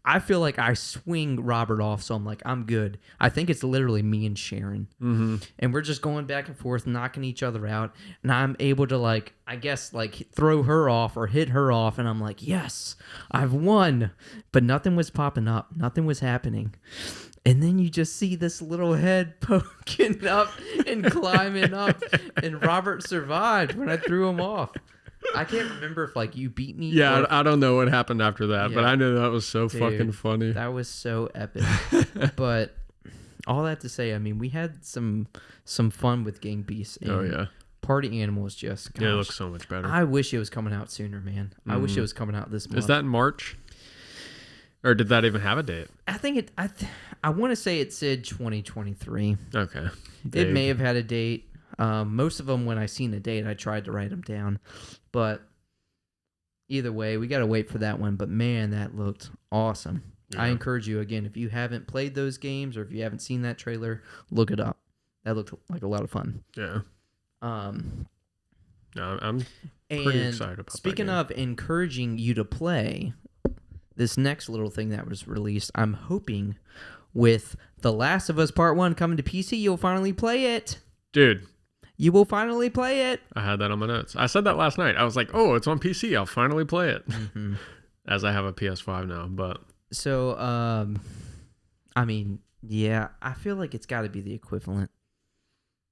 I feel like I swing Robert off, so I'm like, I'm good. I think it's literally me and Sharon. Mm-hmm. And we're just going back and forth, knocking each other out. And I'm able to, like, I guess, like, throw her off or hit her off. And I'm like, yes, I've won. But nothing was popping up. Nothing was happening. And then you just see this little head poking up and climbing up. And Robert survived when I threw him off. I can't remember if like you beat me. Yeah, I don't know what happened after that, but I know that was so fucking funny. That was so epic. But all that to say, I mean, we had some fun with Gang Beasts. And Party Animals just it looks so much better. I wish it was coming out sooner, man. I wish it was coming out this month. Is that in March? Or did that even have a date? I think I want to say it said 2023. Okay. It may have had a date. Most of them, when I seen a date, I tried to write them down. But either way, we got to wait for that one. But man, that looked awesome. Yeah. I encourage you, again, if you haven't played those games or if you haven't seen that trailer, look it up. That looked like a lot of fun. Yeah. I'm pretty excited about speaking that of encouraging you to play, this next little thing that was released, I'm hoping with The Last of Us Part 1 coming to PC, you'll finally play it. Dude. You will finally play it. I had that on my notes. I said that last night. I was like, oh, it's on PC. I'll finally play it. Mm-hmm. As I have a PS5 now. But so, I mean, yeah, I feel like it's got to be the equivalent.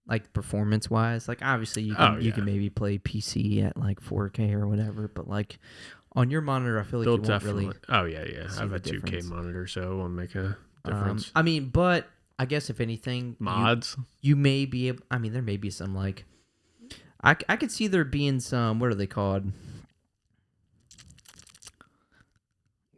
Like performance-wise. Like, obviously, you can maybe play PC at like 4K or whatever. But like on your monitor, I feel like you won't really. Oh, yeah. I have a 2K monitor, so it won't make a difference. I mean, but I guess if anything, Mods. you may be able. I mean, there may be some like. I could see there being some. What are they called?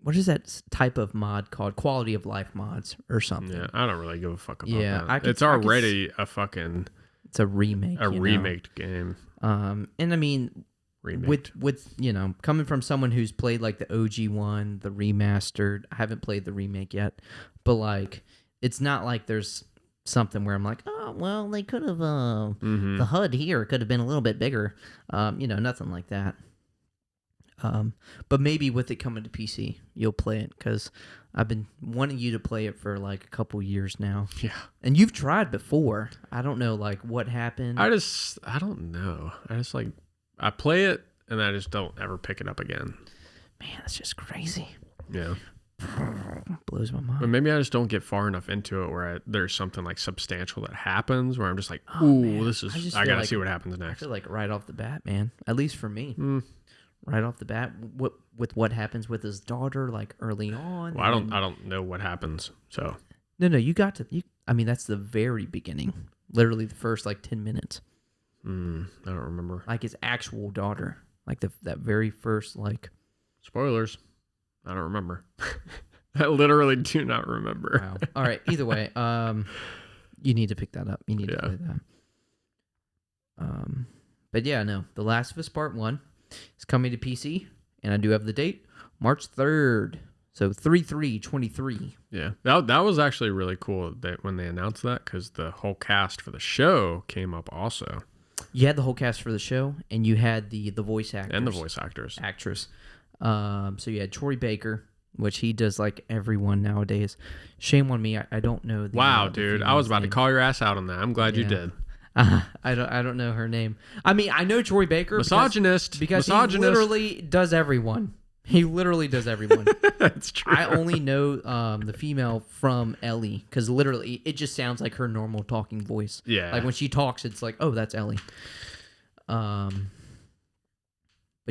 What is that type of mod called? Quality of life mods or something. Yeah, I don't really give a fuck about Yeah, that. It's already a fucking It's a remake. remaked game. And I mean, Remaked. with coming from someone who's played like the OG one, the remastered. I haven't played the remake yet, but like, it's not like there's something where I'm like, oh well, they could have the HUD here could have been a little bit bigger. Nothing like that. But maybe with it coming to PC, you'll play it because I've been wanting you to play it for like a couple years now. Yeah. And you've tried before. I don't know like what happened. I don't know. I play it and I just don't ever pick it up again. Man, that's just crazy. Yeah. Blows my mind. But maybe I just don't get far enough into it where there's something like substantial that happens where I'm just like, Oh, ooh, man. I gotta like- see what happens I next. feel like right off the bat, man. At least for me. Right off the bat, what happens with his daughter, like early on. Well, I don't know what happens. So No, you got to. I mean, that's the very beginning. Literally the first like 10 minutes. I don't remember. Like his actual daughter, like that very first like. Spoilers. I don't remember. I literally do not remember. Wow. All right. Either way, you need to pick that up. You need to play that. But yeah, no. The Last of Us Part 1 is coming to PC, and I do have the date, March 3rd. So 3/3/23. Yeah, that was actually really cool that when they announced that because the whole cast for the show came up also. You had the whole cast for the show, and you had the voice actors. And the voice actors. Actress. So you had Troy Baker, which he does like everyone nowadays. Shame on me, I don't know. Wow, the dude, I was about to call your ass out on that. I'm glad you did. I don't know her name. I mean, I know Troy Baker Misogynist. because he Misogynist. literally does everyone. He literally does everyone. That's true. I only know the female from Ellie because literally it just sounds like her normal talking voice. Yeah. Like when she talks, it's like, oh, that's Ellie. But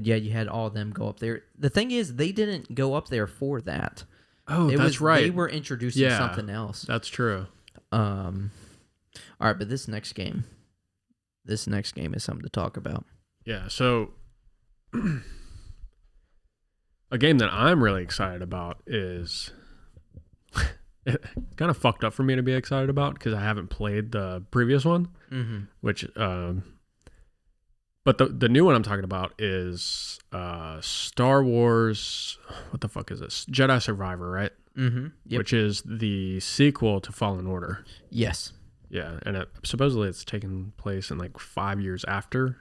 yeah, you had all of them go up there. The thing is, they didn't go up there for that. Oh, that's right. They were introducing something else. That's true. All right, but this next game is something to talk about. Yeah, so a game that I'm really excited about is it kind of fucked up for me to be excited about because I haven't played the previous one, which but the new one I'm talking about is Star Wars. What the fuck is this? Jedi Survivor, right? Yep. Which is the sequel to Fallen Order. Yes. Yeah, and supposedly it's taken place in like 5 years after.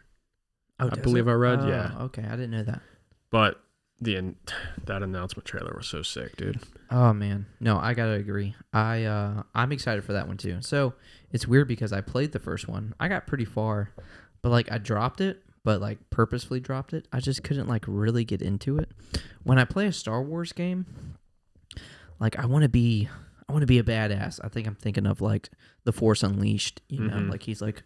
Oh, I believe I read. Yeah. Okay, I didn't know that. But that announcement trailer was so sick, dude. Oh man, no, I gotta agree. I'm excited for that one too. So it's weird because I played the first one. I got pretty far, but like I dropped it, but like purposefully dropped it. I just couldn't like really get into it. When I play a Star Wars game, like I want to be a badass. I think I'm thinking of like The Force Unleashed. You know, like he's like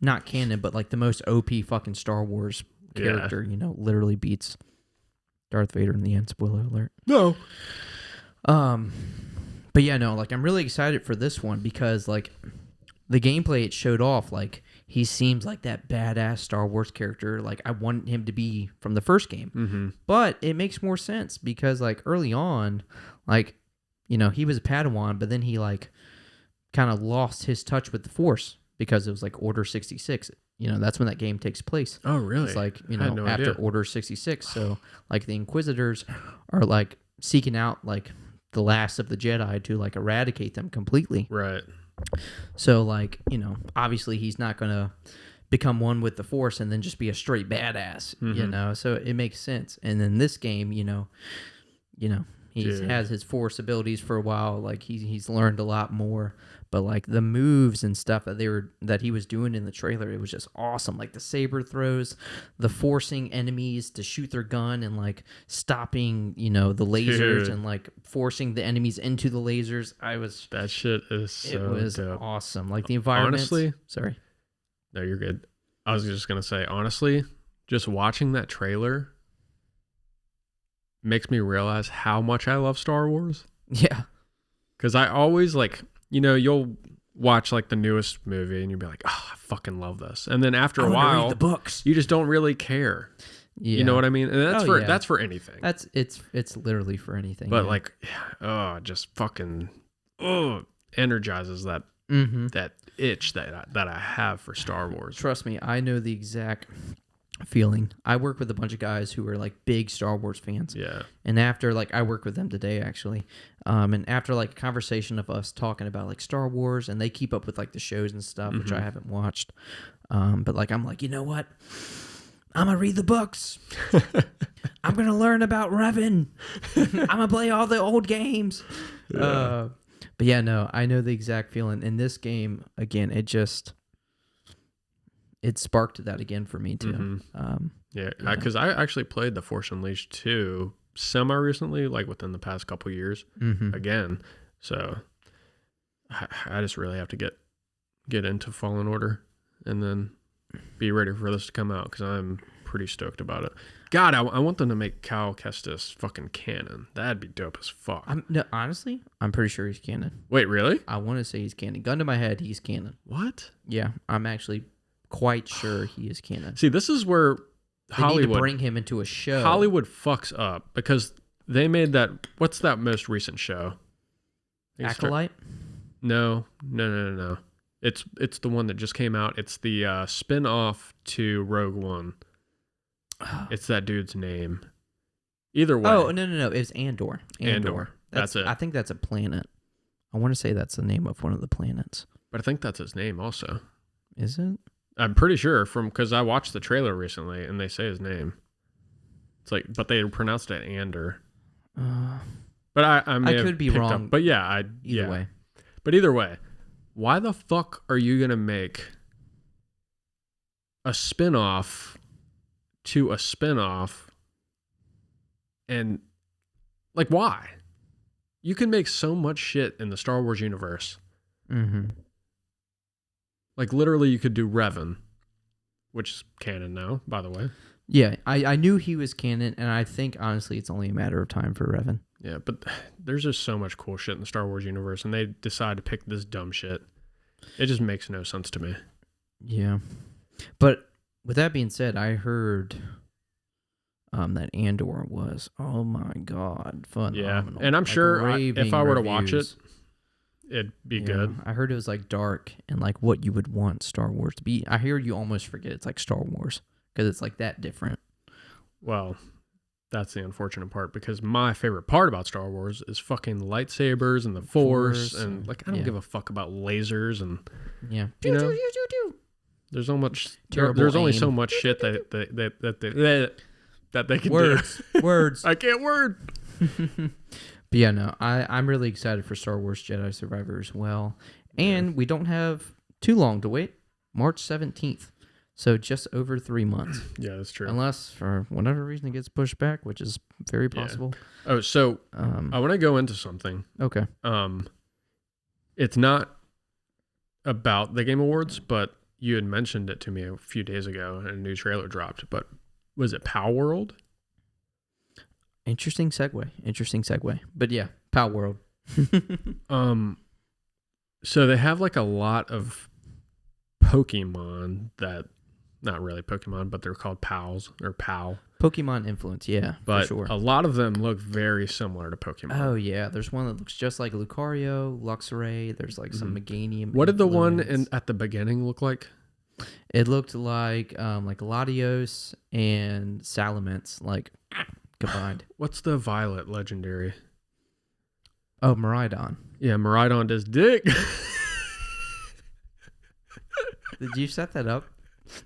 not canon, but like the most OP fucking Star Wars character. You know, literally beats Darth Vader in the end. Spoiler alert. No. But yeah, no, like I'm really excited for this one because like the gameplay it showed off, like he seems like that badass Star Wars character. Like I want him to be from the first game. But it makes more sense because like early on, like, you know, he was a Padawan, but then he like kind of lost his touch with the Force because it was like Order 66. You know, that's when that game takes place. Oh, really? It's like, you I had know, no after idea. Order 66. So like the Inquisitors are like seeking out like the last of the Jedi to like eradicate them completely. Right. So like, you know, obviously he's not going to become one with the Force and then just be a straight badass, you know? So it makes sense. And then this game, you know, he has his Force abilities for a while. Like he's learned a lot more, but like the moves and stuff that he was doing in the trailer, it was just awesome. Like the saber throws, the forcing enemies to shoot their gun and like stopping, you know, the lasers and like forcing the enemies into the lasers. That shit is so it was dope. awesome. Like the environment. Honestly, sorry. No, you're good. I was just gonna say, honestly, just watching that trailer makes me realize how much I love Star Wars. Yeah. Because I always like, you'll watch like the newest movie and you'll be like, oh, I fucking love this. And then after a while, read the books. you just don't really care. Yeah. You know what I mean? And that's for anything. It's literally for anything. But like, just fucking, energizes that that itch that I have for Star Wars. Trust me, I know the exact feeling. I work with a bunch of guys who are like big Star Wars fans. Yeah. And after like I work with them today actually. And after like a conversation of us talking about like Star Wars, and they keep up with like the shows and stuff, which I haven't watched. But like I'm like, you know what? I'm gonna read the books. I'm gonna learn about Revan. I'm gonna play all the old games. Yeah. But yeah, no, I know the exact feeling. In this game, again, it sparked that again for me too. Because I actually played The Force Unleashed 2 semi-recently, like within the past couple years again. So I just really have to get into Fallen Order and then be ready for this to come out because I'm pretty stoked about it. God, I want them to make Cal Kestis fucking canon. That'd be dope as fuck. Honestly, I'm pretty sure he's canon. Wait, really? I want to say he's canon. Gun to my head, he's canon. What? Yeah, I'm actually quite sure he is canon. See, this is where Hollywood need to bring him into a show. Hollywood fucks up because they made that. What's that most recent show? Acolyte? No. It's the one that just came out. It's the spin-off to Rogue One. It's that dude's name. Either way. Oh, no. It's Andor. Andor. That's it. I think that's a planet. I want to say that's the name of one of the planets. But I think that's his name also. Is it? I'm pretty sure because I watched the trailer recently and they say his name. It's like, but they pronounced it Andor. But I could be wrong. But yeah, either way. But either way, why the fuck are you gonna make a spin-off to a spin-off? And like, why? You can make so much shit in the Star Wars universe. Like literally, you could do Revan, which is canon now, by the way. Yeah, I knew he was canon, and I think honestly, it's only a matter of time for Revan. Yeah, but there's just so much cool shit in the Star Wars universe, and they decide to pick this dumb shit. It just makes no sense to me. Yeah, but with that being said, I heard that Andor was, oh my god, phenomenal. Yeah, and I'm sure if I were to watch it, it'd be good. I heard it was like dark and like what you would want Star Wars to be. I hear you almost forget it's like Star Wars because it's like that different. Well, that's the unfortunate part because my favorite part about Star Wars is fucking lightsabers and the Force and like I don't give a fuck about lasers and you know, there's so much. There's only so much shit that they can do. Words. I can't word. But yeah, no, I'm really excited for Star Wars Jedi Survivor as well. And we don't have too long to wait. March 17th. So just over 3 months. Yeah, that's true. Unless for whatever reason it gets pushed back, which is very possible. Yeah. Oh, so I want to go into something. Okay. It's not about the Game Awards, but you had mentioned it to me a few days ago and a new trailer dropped. But was it Pow World? Interesting segue. But yeah, Pow World. So they have like a lot of Pokemon that, not really Pokemon, but they're called Pals or Pow. Pokemon influence, yeah, but for sure. A lot of them look very similar to Pokemon. Oh yeah, there's one that looks just like Lucario, Luxray. There's like some Meganium. What did the one at the beginning look like? It looked like Latios and Salamence, like combined. What's the violet legendary? Oh, Miraidon. Yeah, Miraidon does dick. Did you set that up?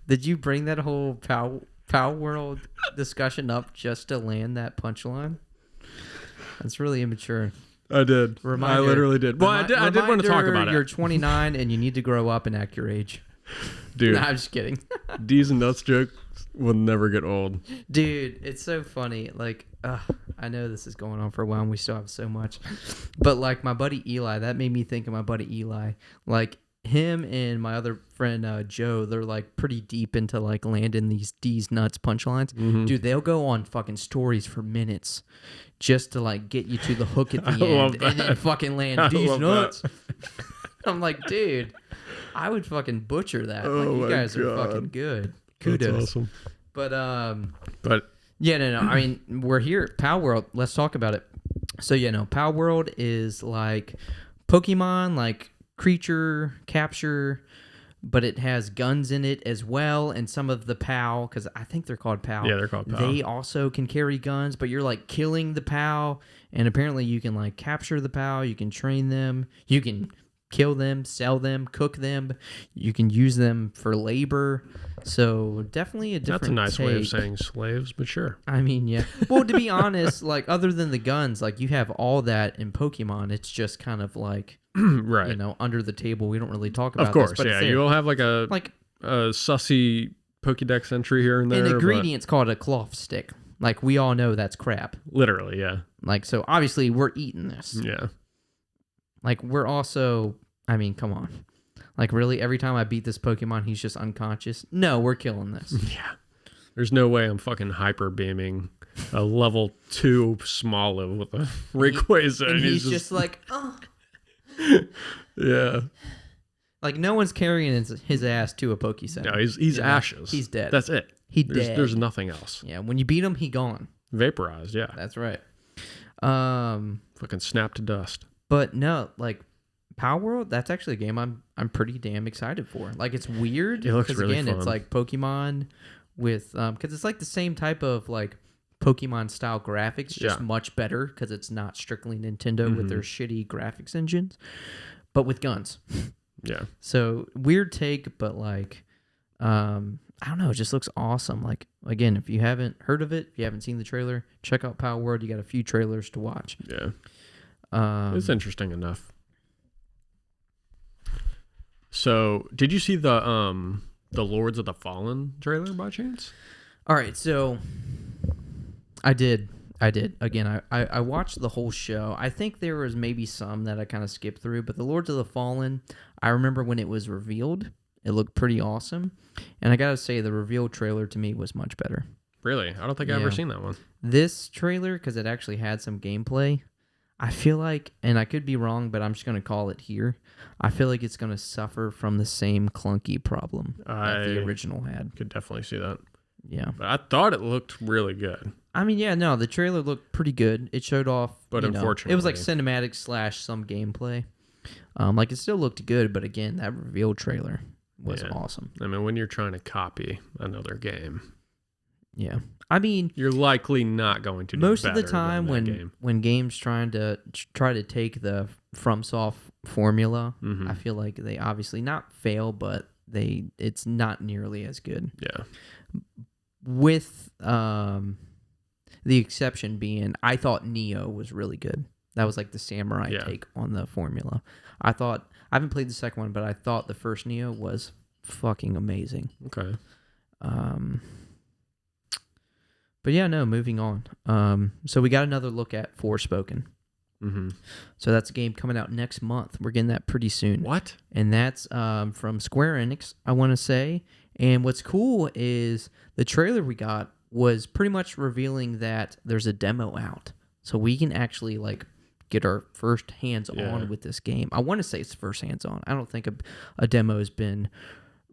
Did you bring that whole Pow World discussion up just to land that punchline? That's really immature. I did. Reminder, I literally did. Well, I did want to talk about it. You're 29 and you need to grow up and act your age. Dude. Nah, I'm just kidding. D's and nuts jokes will never get old. Dude, it's so funny. Like, I know this is going on for a while and we still have so much. But like my buddy Eli, that made me think of my buddy Eli. Like, him and my other friend Joe, they're like pretty deep into like landing these D's nuts punchlines. Mhm. Dude, they'll go on fucking stories for minutes just to like get you to the hook at the I love end and then that. fucking land I D's love nuts. I'm like, dude, I would fucking butcher that. Oh like, you my guys are God. fucking good. That's Kudos. awesome. But But yeah, no. I mean, we're here at Pal World. Let's talk about it. So yeah, no. Pal World is like Pokemon, like creature capture, but it has guns in it as well. And some of the PAL, because I think they're called PAL. yeah, they're called PAL. They also can carry guns, but you're like killing the PAL, and apparently you can like capture the PAL. You can train them. You can kill them, sell them, cook them. You can use them for labor. So definitely a different. That's a nice way of take. saying slaves, but sure. I mean, yeah. Well, to be honest, like other than the guns, like you have all that in Pokemon. It's just kind of like Right. you know, under the table. We don't really talk about Of course, this, but yeah. it's there. You'll have like a Like sussy Pokédex entry here and there. an but ingredient's called a cloth stick. Like we all know that's crap. literally, yeah. Like so obviously we're eating this. Yeah. Like we're also I mean, come on. Like really every time I beat this Pokemon he's just unconscious. No, we're killing this. Yeah. There's no way I'm fucking hyper beaming a level 2 Smoliv with a Rayquaza. And he's just like, oh. Yeah. Like no one's carrying his ass to a Poke Center. No, he's You know? ashes. He's dead. That's it. Dead. There's nothing else. Yeah, when you beat him, he gone. Vaporized, yeah. That's right. Fucking snap to dust. But no, like Power World, that's actually a game I'm pretty damn excited for. Like it's weird. It looks 'cause, really again, fun. it's like Pokemon with because it's like the same type of like Pokemon style graphics, just Yeah. much better because it's not strictly Nintendo with Mhm. their shitty graphics engines, but with guns. Yeah. So weird take, but like I don't know, it just looks awesome. Like again, if you haven't heard of it, if you haven't seen the trailer, check out Power World. You got a few trailers to watch. Yeah. It's interesting enough. So, did you see the Lords of the Fallen trailer by chance? All right, so I did. Again, I watched the whole show. I think there was maybe some that I kind of skipped through, but the Lords of the Fallen, I remember when it was revealed, it looked pretty awesome. And I got to say, the reveal trailer to me was much better. Really? I don't think I've Yeah. ever seen that one. This trailer, because it actually had some gameplay, I feel like, and I could be wrong, but I'm just going to call it here, I feel like it's going to suffer from the same clunky problem that the original had. Could definitely see that. Yeah. But I thought it looked really good. I mean, yeah, no, the trailer looked pretty good. It showed off, But you know, unfortunately, it was like cinematic / some gameplay. Like it still looked good, but again, that reveal trailer was Yeah. awesome. I mean, when you're trying to copy another game, Yeah, I mean, you're likely not going to do most of the better time than that game. when games try to take the FromSoft formula, Mhm. I feel like they obviously not fail, but it's not nearly as good. Yeah. With the exception being, I thought Neo was really good. That was like the samurai Yeah. take on the formula. I haven't played the second one, but I thought the first Neo was fucking amazing. Okay. But yeah, no, moving on. So we got another look at Forspoken. Mm-hmm. So that's a game coming out next month. We're getting that pretty soon. What? And that's from Square Enix, I want to say. And what's cool is the trailer we got was pretty much revealing that there's a demo out. So we can actually like get our first hands on with this game. I want to say it's first hands on. I don't think a demo has been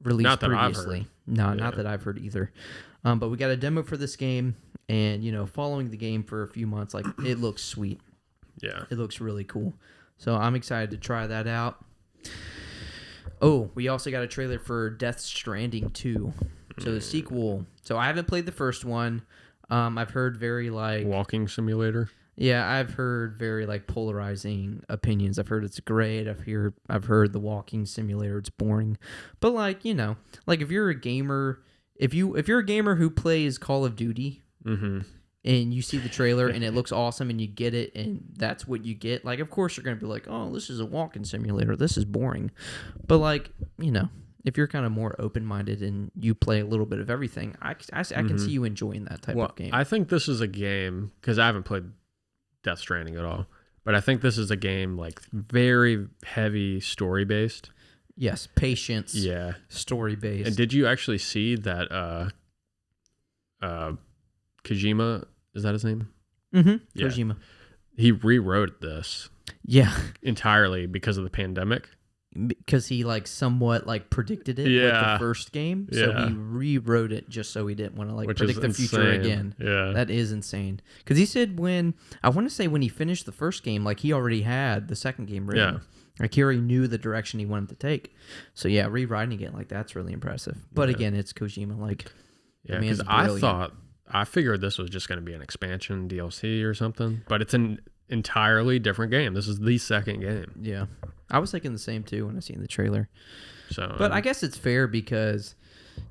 released Not that I've previously. heard. No, Yeah. not that I've heard either. But we got a demo for this game, and you know, following the game for a few months, like it looks sweet. Yeah. It looks really cool. So I'm excited to try that out. Oh, we also got a trailer for Death Stranding 2. So the sequel. So I haven't played the first one. I've heard very like Walking simulator. yeah, I've heard very like polarizing opinions. I've heard it's great. I've heard the walking simulator it's boring. But like, you know, like if you're a gamer, if you're a gamer who plays Call of Duty, Mm-hmm. and you see the trailer and it looks awesome and you get it and that's what you get, like of course you're going to be like, oh, this is a walking simulator, this is boring. But like, you know, if you're kind of more open-minded and you play a little bit of everything, I can see you enjoying that type of game. I think this is a game, because I haven't played Death Stranding at all, but I think this is a game like very heavy story based. Yes, patience. Yeah. Story based. And did you actually see that Kojima, is that his name? Mm-hmm. Yeah. Kojima. He rewrote this Yeah. entirely because of the pandemic. Because he like somewhat like predicted it with the first game. So he rewrote it just so he didn't want to like predict the future again. Yeah. That is insane. Because he said when he finished the first game, like he already had the second game written. Yeah. Like he already knew the direction he wanted to take. So yeah, rewriting it like that's really impressive. But again, it's Kojima. Like, yeah, because I figured this was just going to be an expansion DLC or something, but it's an entirely different game. This is the second game. Yeah, I was thinking the same too when I seen the trailer. So, but I guess it's fair because,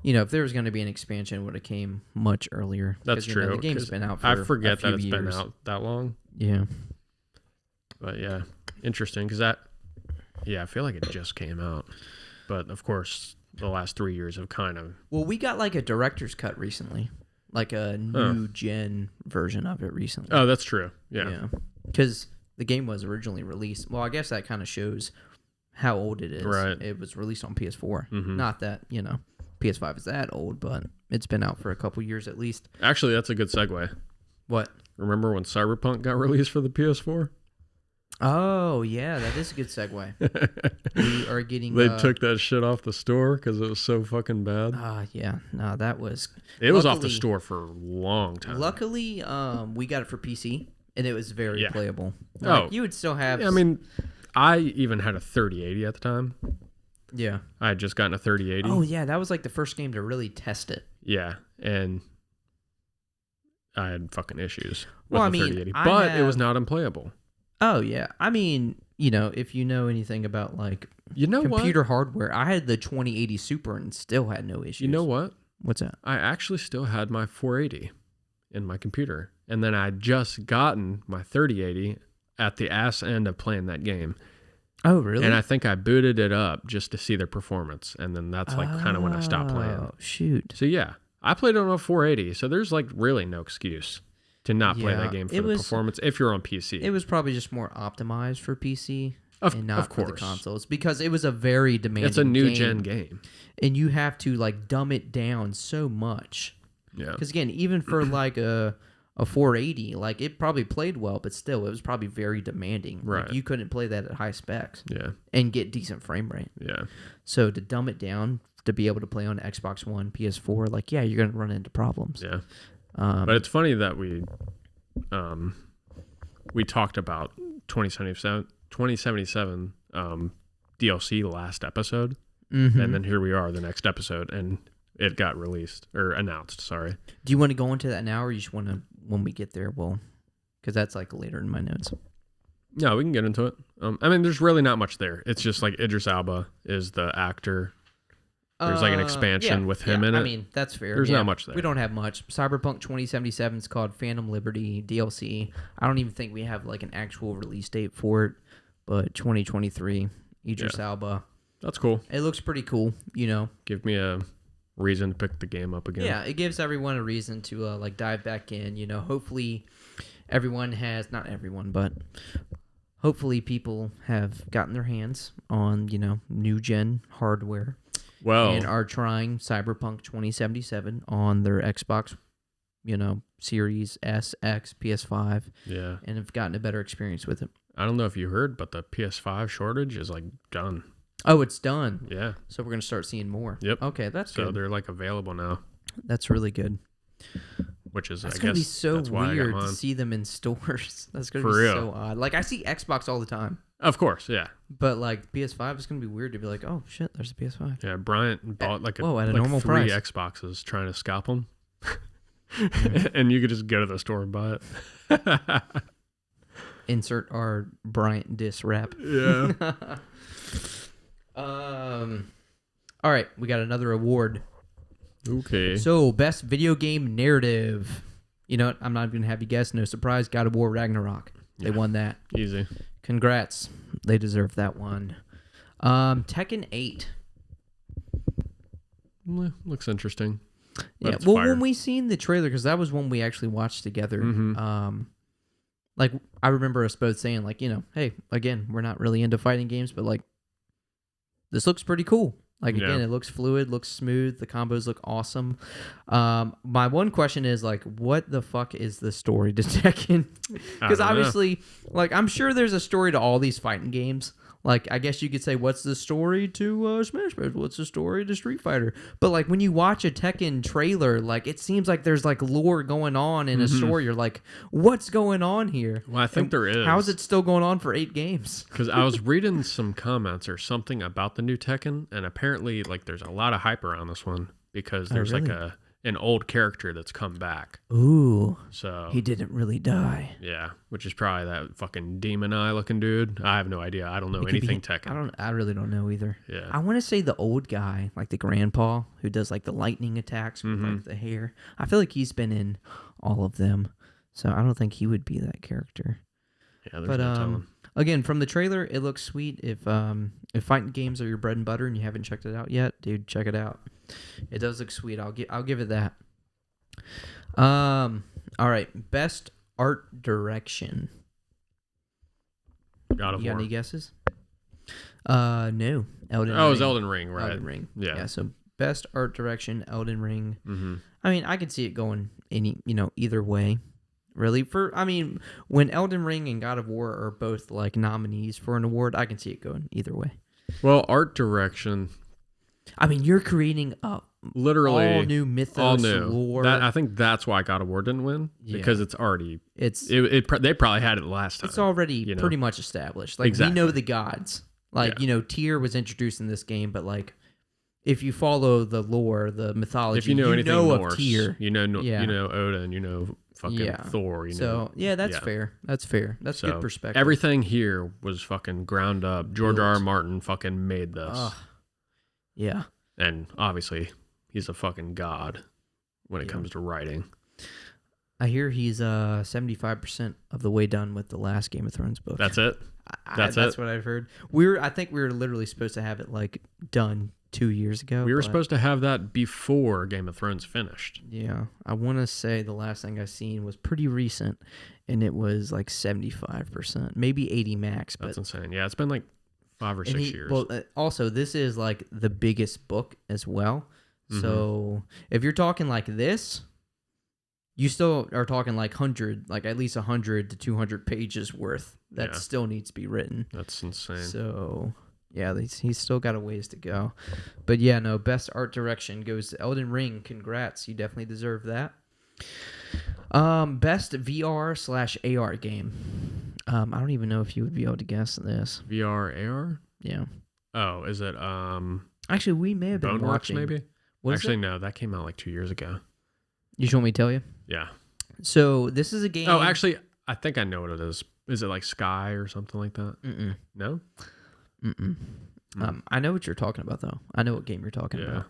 if there was going to be an expansion, it would have came much earlier. That's true. The game's been out for I forget a few that it's years. been out that long. Yeah. But yeah, interesting because I feel like it just came out. But of course, the last 3 years have kind of... Well, we got like a director's cut recently. Like a new gen version of it recently. Oh, that's true. Yeah. Because the game was originally released. Well, I guess that kind of shows how old it is. Right. It was released on PS4. Mm-hmm. Not that, PS5 is that old, but it's been out for a couple years at least. Actually, that's a good segue. What? Remember when Cyberpunk got released for the PS4? Oh, yeah, that is a good segue. We are getting... They took that shit off the store because it was so fucking bad. Yeah. No, that was... It was off the store for a long time. Luckily, we got it for PC, and it was very playable. You would still have... Yeah, I mean, I even had a 3080 at the time. Yeah. I had just gotten a 3080. Oh, yeah, that was like the first game to really test it. Yeah, and I had fucking issues with Well, the 3080. But it was not unplayable. Oh, yeah. I mean, if you know anything about, like, computer hardware, I had the 2080 Super and still had no issues. You know what? What's that? I actually still had my 480 in my computer. And then I'd just gotten my 3080 at the ass end of playing that game. Oh, really? And I think I booted it up just to see their performance. And then that's like kind of when I stopped playing. Oh, shoot. So, yeah, I played it on a 480. So there's like really no excuse to not play that game for the performance if you're on PC. It was probably just more optimized for PC and not of for the course. consoles because it was a very demanding It's a new gen game. And you have to like dumb it down so much. Yeah. Because again, even for like a 480, like it probably played well, but still it was probably very demanding. Right. Like, you couldn't play that at high specs. Yeah. And get decent frame rate. Yeah. So to dumb it down to be able to play on Xbox One, PS4, like you're gonna run into problems. Yeah. But it's funny that we talked about 2077 DLC last episode, and then here we are, the next episode, and it got released or announced. Sorry. Do you want to go into that now, or you just want to when we get there? Well, because that's like later in my notes. No, we can get into it. I mean, there's really not much there. It's just like Idris Elba is the actor. There's like an expansion with him in it. I mean, that's fair. There's not much there. We don't have much. Cyberpunk 2077 is called Phantom Liberty DLC. I don't even think we have like an actual release date for it, but 2023, Idris Elba. That's cool. It looks pretty cool, Give me a reason to pick the game up again. Yeah, it gives everyone a reason to like dive back in, Hopefully everyone has, not everyone, but hopefully people have gotten their hands on, new gen hardware. Well, and are trying Cyberpunk 2077 on their Xbox, Series S, X, PS5. Yeah. And have gotten a better experience with it. I don't know if you heard, but the PS5 shortage is like done. Oh, it's done. Yeah. So we're going to start seeing more. Yep. Okay, that's good. So they're like available now. That's really good. Which is, that's I gonna guess, be so that's why weird I got mine. to see them in stores. That's going to For be real. so odd. Like, I see Xbox all the time. Of course, yeah. But like PS5 is going to be weird to be like, oh shit, there's a PS5. Yeah, Bryant bought like at a normal three price. Xboxes trying to scalp them. And you could just go to the store and buy it. Insert our Bryant diss rap. Yeah. All right, we got another award. Okay. So, best video game narrative. You know what? I'm not even going to have you guess. No surprise. God of War Ragnarok. They won that. Easy. Congrats. They deserve that one. Tekken 8. Looks interesting. Yeah. Well, when we seen the trailer, because that was one we actually watched together. Like, I remember us both saying, like, hey, again, we're not really into fighting games, but like, this looks pretty cool. Like, Yeah. again, it looks fluid, looks smooth. The combos look awesome. My one question is, like, what the fuck is the story to Tekken? Because obviously, like, I'm sure there's a story to all these fighting games. Like, I guess you could say, what's the story to Smash Bros? What's the story to Street Fighter? But, like, when you watch a Tekken trailer, like, it seems like there's, like, lore going on in a story. You're like, what's going on here? Well, I think there is. How is it still going on for 8 games? Because I was reading some comments or something about the new Tekken, and apparently, like, there's a lot of hype around this one because there's really? like an old character that's come back. Ooh, So he didn't really die. yeah, which is probably that fucking demon eye looking dude. I have no idea. I don't know It could anything be- Tekken. I really don't know either. Yeah. I want to say the old guy, like the grandpa who does like the lightning attacks with like the hair. I feel like he's been in all of them, so I don't think he would be that character. Yeah, there's But no telling. again, from the trailer, it looks sweet. If fighting games are your bread and butter and you haven't checked it out yet, dude, check it out. It does look sweet. I'll give it that. All right, best art direction. God of You got War. any guesses? No. Elden Ring. Oh, it was Elden Ring, right? Elden Ring. Yeah. So best art direction, Elden Ring. Mm-hmm. I mean, I could see it going either way. Really, when Elden Ring and God of War are both like nominees for an award, I can see it going either way. Well, art direction, I mean, you're creating a literally all new mythos all new. lore. I think that's why God of War didn't win because it's already they probably had it last time. It's already pretty much established. Like we know the gods. Like Tyr was introduced in this game, but like if you follow the lore, the mythology, if you know anything Norse, of Tyr. you know Odin, you know fucking Thor. That's fair. That's fair. That's good perspective. Everything here was fucking ground up. George R. R. Martin fucking made this. Yeah. And obviously, he's a fucking god when it comes to writing. I hear he's 75% of the way done with the last Game of Thrones book. That's it? That's what I've heard. I think we were literally supposed to have it like done 2 years ago. We were supposed to have that before Game of Thrones finished. Yeah. I want to say the last thing I seen was pretty recent, and it was like 75%, maybe 80 max. That's insane. Yeah, it's been like 5 or 6 years. Well, also, this is like the biggest book as well. So if you're talking like this, you still are talking like at least 100 to 200 pages worth that still needs to be written. That's insane. So yeah, he's still got a ways to go. But yeah, no, best art direction goes to Elden Ring. Congrats, you definitely deserve that. Best VR/AR game. I don't even know if you would be able to guess this. VR, AR? Yeah. Oh, is it Actually, we may have been Boneworks watching. maybe? What is Actually, it? no, that came out like 2 years ago. You just want me to tell you? Yeah. So this is a game. Oh, actually, I think I know what it is. Is it like Sky or something like that? Mm-mm. No? Mm-mm. I know what you're talking about, though. I know what game you're talking Yeah. about.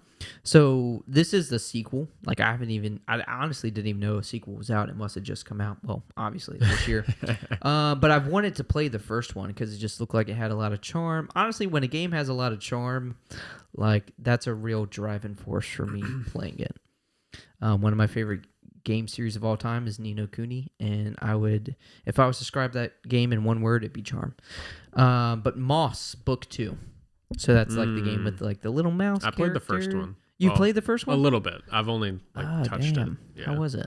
So this is the sequel. Like I honestly didn't even know a sequel was out. It must have just come out. Well, obviously this year. But I've wanted to play the first one because it just looked like it had a lot of charm. Honestly, when a game has a lot of charm, like that's a real driving force for me playing it. One of my favorite game series of all time is Ni no Kuni, and if I was to describe that game in one word, it'd be charm. But Moss Book 2. So that's like the game with like the little mouse. I played the first one. You played the first one? A little bit. I've only touched damn. it. Yeah. How was it?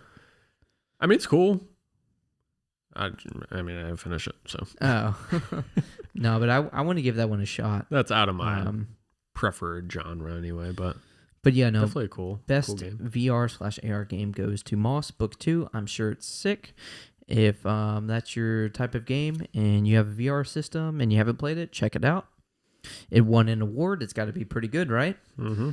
I mean, it's cool. I mean, I didn't finish it, so. Oh. No, but I want to give that one a shot. That's out of my preferred genre anyway, but yeah, no. definitely cool. Best cool game. VR/AR game goes to Moss Book 2. I'm sure it's sick. If that's your type of game and you have a VR system and you haven't played it, check it out. It won an award. It's got to be pretty good, right? Mm-hmm.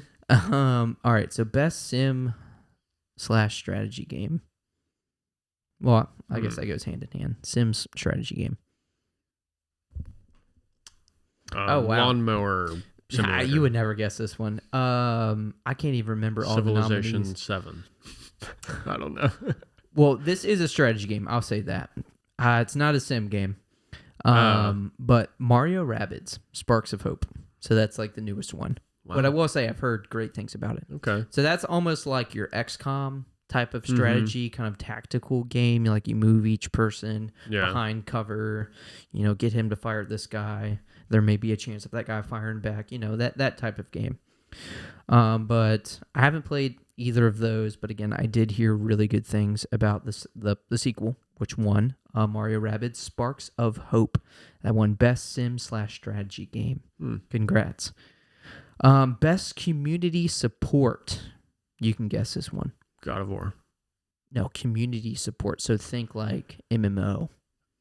All right. So best sim/strategy game. Well, I guess that goes hand in hand. Sims strategy game. Oh wow! Lawnmower Simulator. You would never guess this one. I can't even remember all the nominees. Civilization 7. I don't know. Well, this is a strategy game. I'll say that. It's not a sim game. But Mario Rabbids Sparks of Hope. So that's like the newest one. Wow. But I will say I've heard great things about it. Okay. So that's almost like your XCOM type of strategy, kind of tactical game. Like you move each person behind cover, get him to fire at this guy. there may be a chance of that guy firing back. That type of game. But I haven't played either of those. But again, I did hear really good things about the sequel, which won Mario Rabbids Sparks of Hope. That won Best Sim/Strategy Game. Congrats. Best Community Support. You can guess this one. God of War. No, community support. So think like MMO.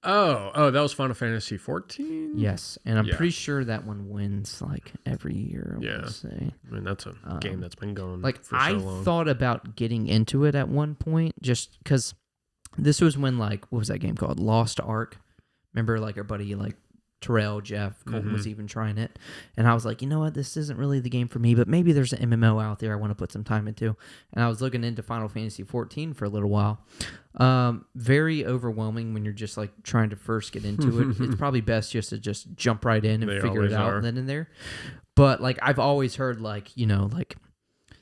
Oh, that was Final Fantasy 14? Yes, and I'm pretty sure that one wins like every year. I would say. I mean, that's a game that's been going like for so long. I thought about getting into it at one point just because this was when what was that game called? Lost Ark. Remember, our buddy Terrell, Jeff, Colton was even trying it. And I was like, you know what? This isn't really the game for me, but maybe there's an MMO out there I want to put some time into. And I was looking into Final Fantasy 14 for a little while. Very overwhelming when you're just trying to first get into it. It's probably best just to just jump right in and figure it out then and there. But I've always heard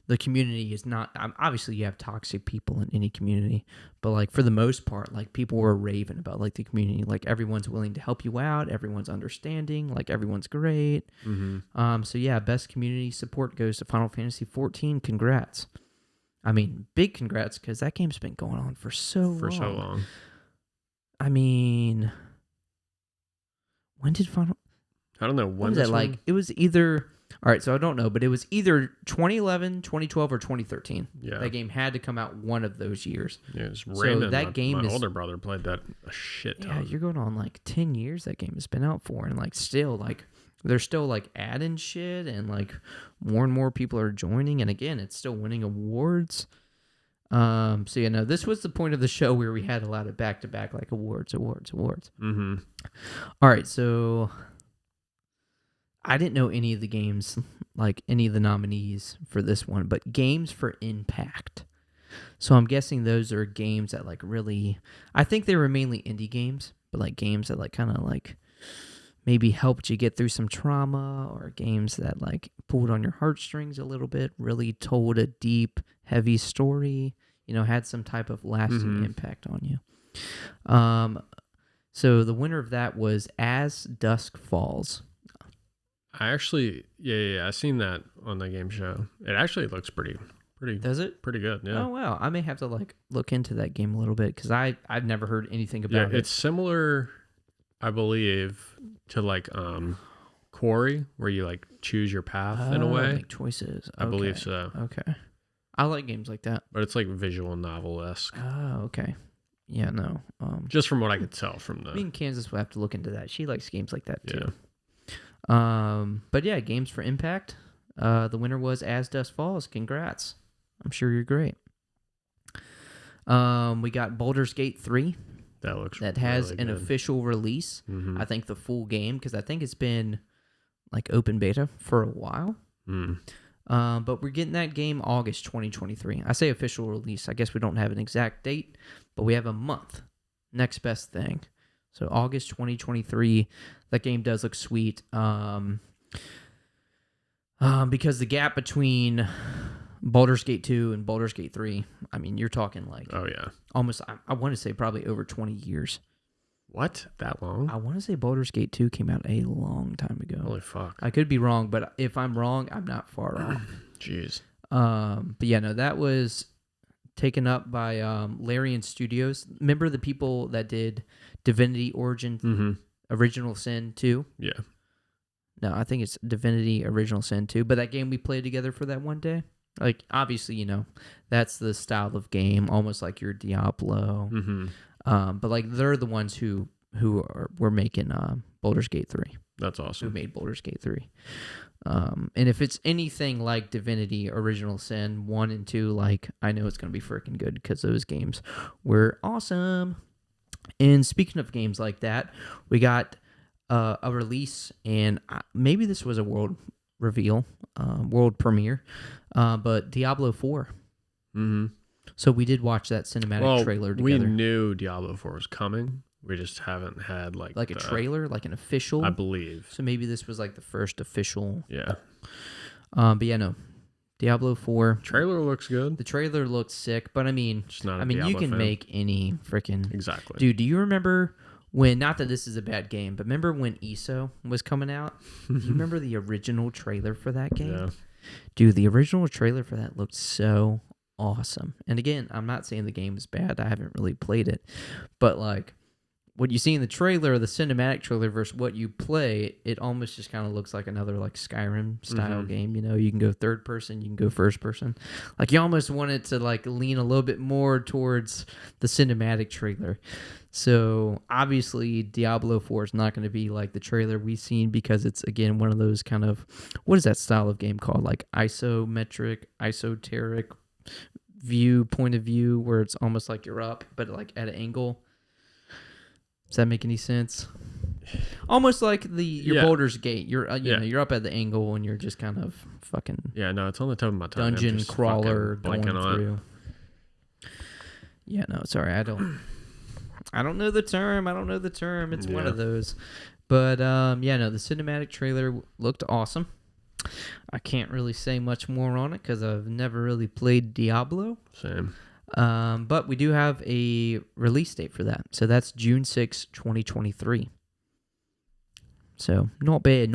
the community is not, obviously you have toxic people in any community, but for the most part, people were raving about the community. Everyone's willing to help you out. Everyone's understanding. Everyone's great. So yeah, best community support goes to Final Fantasy 14. Congrats. I mean, big congrats because that game's been going on for so long. I mean, when did Final... I don't know. When was that It was either... All right, so I don't know, but it was either 2011, 2012, or 2013. Yeah. That game had to come out one of those years. Yeah, it's random. So that game my older brother played that a shit ton. Yeah, you're going on 10 years that game has been out for, and still they're still adding shit, and more and more people are joining, and again, it's still winning awards. So this was the point of the show where we had a lot of back-to-back awards. Mm-hmm. All right, so I didn't know any of the games, any of the nominees for this one, but games for impact. So I'm guessing those are games that really, I think they were mainly indie games, but games that kind of maybe helped you get through some trauma, or games that pulled on your heartstrings a little bit, really told a deep, heavy story, had some type of lasting impact on you. So the winner of that was As Dusk Falls. I actually, I seen that on the game show. It actually looks pretty. Does it? Pretty good, yeah. Oh, wow. I may have to look into that game a little bit because I've never heard anything about it. It's similar, I believe, to Quarry, where you choose your path in a way. Make choices. I believe so. Okay. I like games like that. But it's visual novel-esque. Oh, okay. Yeah, no. Just from what I could tell from the... Me and Kansas will have to look into that. She likes games like that, too. Yeah. But yeah, games for impact. The winner was As Dusk Falls. Congrats. I'm sure you're great. We got Baldur's Gate 3. That has an official release. I think the full game, because I think it's been open beta for a while. But we're getting that game August 2023. I say official release. I guess we don't have an exact date, but we have a month. Next best thing. So August 2023, that game does look sweet. Because the gap between Baldur's Gate 2 and Baldur's Gate 3, I mean, you're talking oh yeah, almost, I want to say probably over 20 years. What? That long? I want to say Baldur's Gate 2 came out a long time ago. Holy fuck. I could be wrong, but if I'm wrong, I'm not far off. Jeez. But yeah, no, that was taken up by Larian Studios. Remember the people that did Divinity Origin Original Sin 2? Yeah. No, I think it's Divinity Original Sin 2. But that game we played together for that one day, obviously, that's the style of game, almost like your Diablo. But they're the ones who were making Baldur's Gate 3. That's awesome. Who made Baldur's Gate 3. And if it's anything like Divinity Original Sin 1 and 2, I know it's going to be freaking good because those games were awesome. And speaking of games like that, we got a release, and maybe this was a world reveal, world premiere, but Diablo 4. So we did watch that cinematic trailer together. We knew Diablo 4 was coming. We just haven't had a trailer, an official. I believe. So maybe this was the first official. Yeah. But yeah, no. Diablo 4. Trailer looks good. The trailer looks sick, but I mean, just not a you can fan. make any freaking exactly. Dude, do you remember when, not that this is a bad game, but remember when ESO was coming out? Do you remember the original trailer for that game? Yeah. Dude, the original trailer for that looked so awesome. And again, I'm not saying the game is bad. I haven't really played it. But like what you see in the trailer, the cinematic trailer versus what you play, it almost just kind of looks like another like Skyrim style game. You know, you can go third person, you can go first person. Like you almost want it to like lean a little bit more towards the cinematic trailer. So obviously Diablo 4 is not going to be like the trailer we've seen because it's again one of those kind of, what is that style of game called? Like isometric, esoteric view, point of view, where it's almost like you're up, but like at an angle. Does that make any sense? Almost like your Baldur's Gate. You're you know, you're up at the angle and you're just kind of fucking Yeah, no, it's on the tip of my tongue. dungeon crawler going through. It. Yeah, no, sorry, I don't know the term. It's one of those. But yeah, no, the cinematic trailer looked awesome. I can't really say much more on it because I've never really played Diablo. Same. But we do have a release date for that. So that's June 6, 2023. So not bad.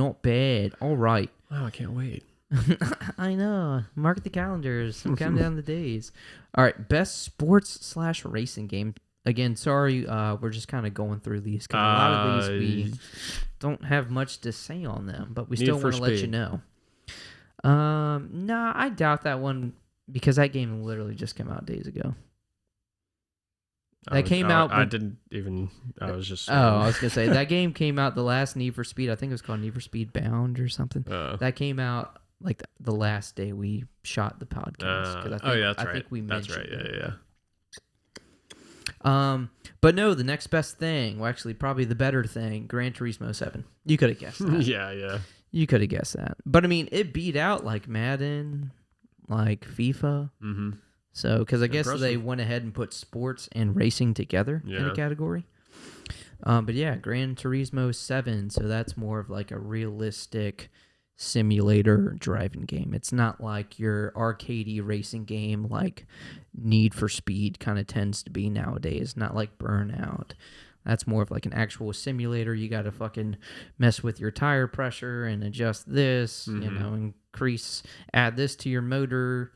All right. Wow, I can't wait. I know. Mark the calendars. I'm counting down the days. All right. Best sports/racing game. Again, sorry, we're just kind of going through these. Because a lot of these we don't have much to say on them, but we still want to let you know. Nah, I doubt that one. Because that game literally just came out days ago. I was just... I was going to say, that game came out, the last Need for Speed, I think it was called Need for Speed Bound or something. That came out like the last day we shot the podcast. I think we mentioned it. Yeah. But no, the next best thing, well actually probably the better thing, Gran Turismo 7. You could have guessed that. Yeah. You could have guessed that. But I mean, it beat out like Madden... like FIFA. Mm-hmm. So, because I guess they went ahead and put sports and racing together in a category. But yeah, Gran Turismo 7. So that's more of like a realistic simulator driving game. It's not like your arcadey racing game like Need for Speed kind of tends to be nowadays. Not like Burnout. That's more of like an actual simulator. You got to fucking mess with your tire pressure and adjust this, you know, add this to your motor,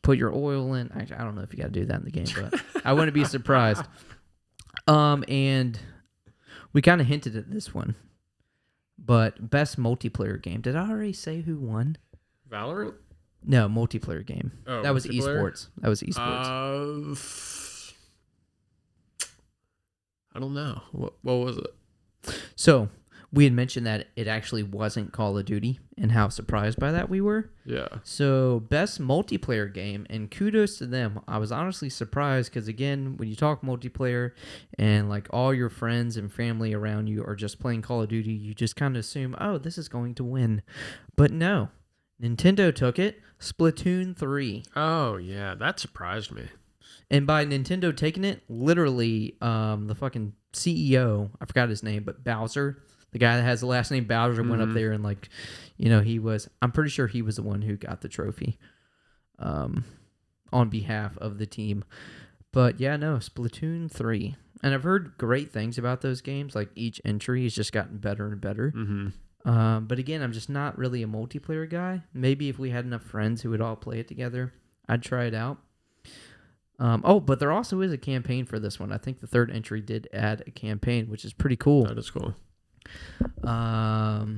put your oil in. I don't know if you got to do that in the game, but I wouldn't be surprised. And we kind of hinted at this one, but best multiplayer game. Did I already say who won? Valorant? No, multiplayer game. Oh, that was esports. I don't know. What was it? So, we had mentioned that it actually wasn't Call of Duty and how surprised by that we were. Yeah. So, best multiplayer game, and kudos to them. I was honestly surprised because, again, when you talk multiplayer and like all your friends and family around you are just playing Call of Duty, you just kind of assume, oh, this is going to win. But no. Nintendo took it. Splatoon 3. Oh, yeah. That surprised me. And by Nintendo taking it, literally, the fucking CEO, I forgot his name, but Bowser, the guy that has the last name Bowser, went up there and like, you know, I'm pretty sure he was the one who got the trophy, on behalf of the team. But yeah, no, Splatoon 3. And I've heard great things about those games. Like each entry has just gotten better and better. Mm-hmm. But again, I'm just not really a multiplayer guy. Maybe if we had enough friends who would all play it together, I'd try it out. But there also is a campaign for this one. I think the third entry did add a campaign, which is pretty cool. That is cool. There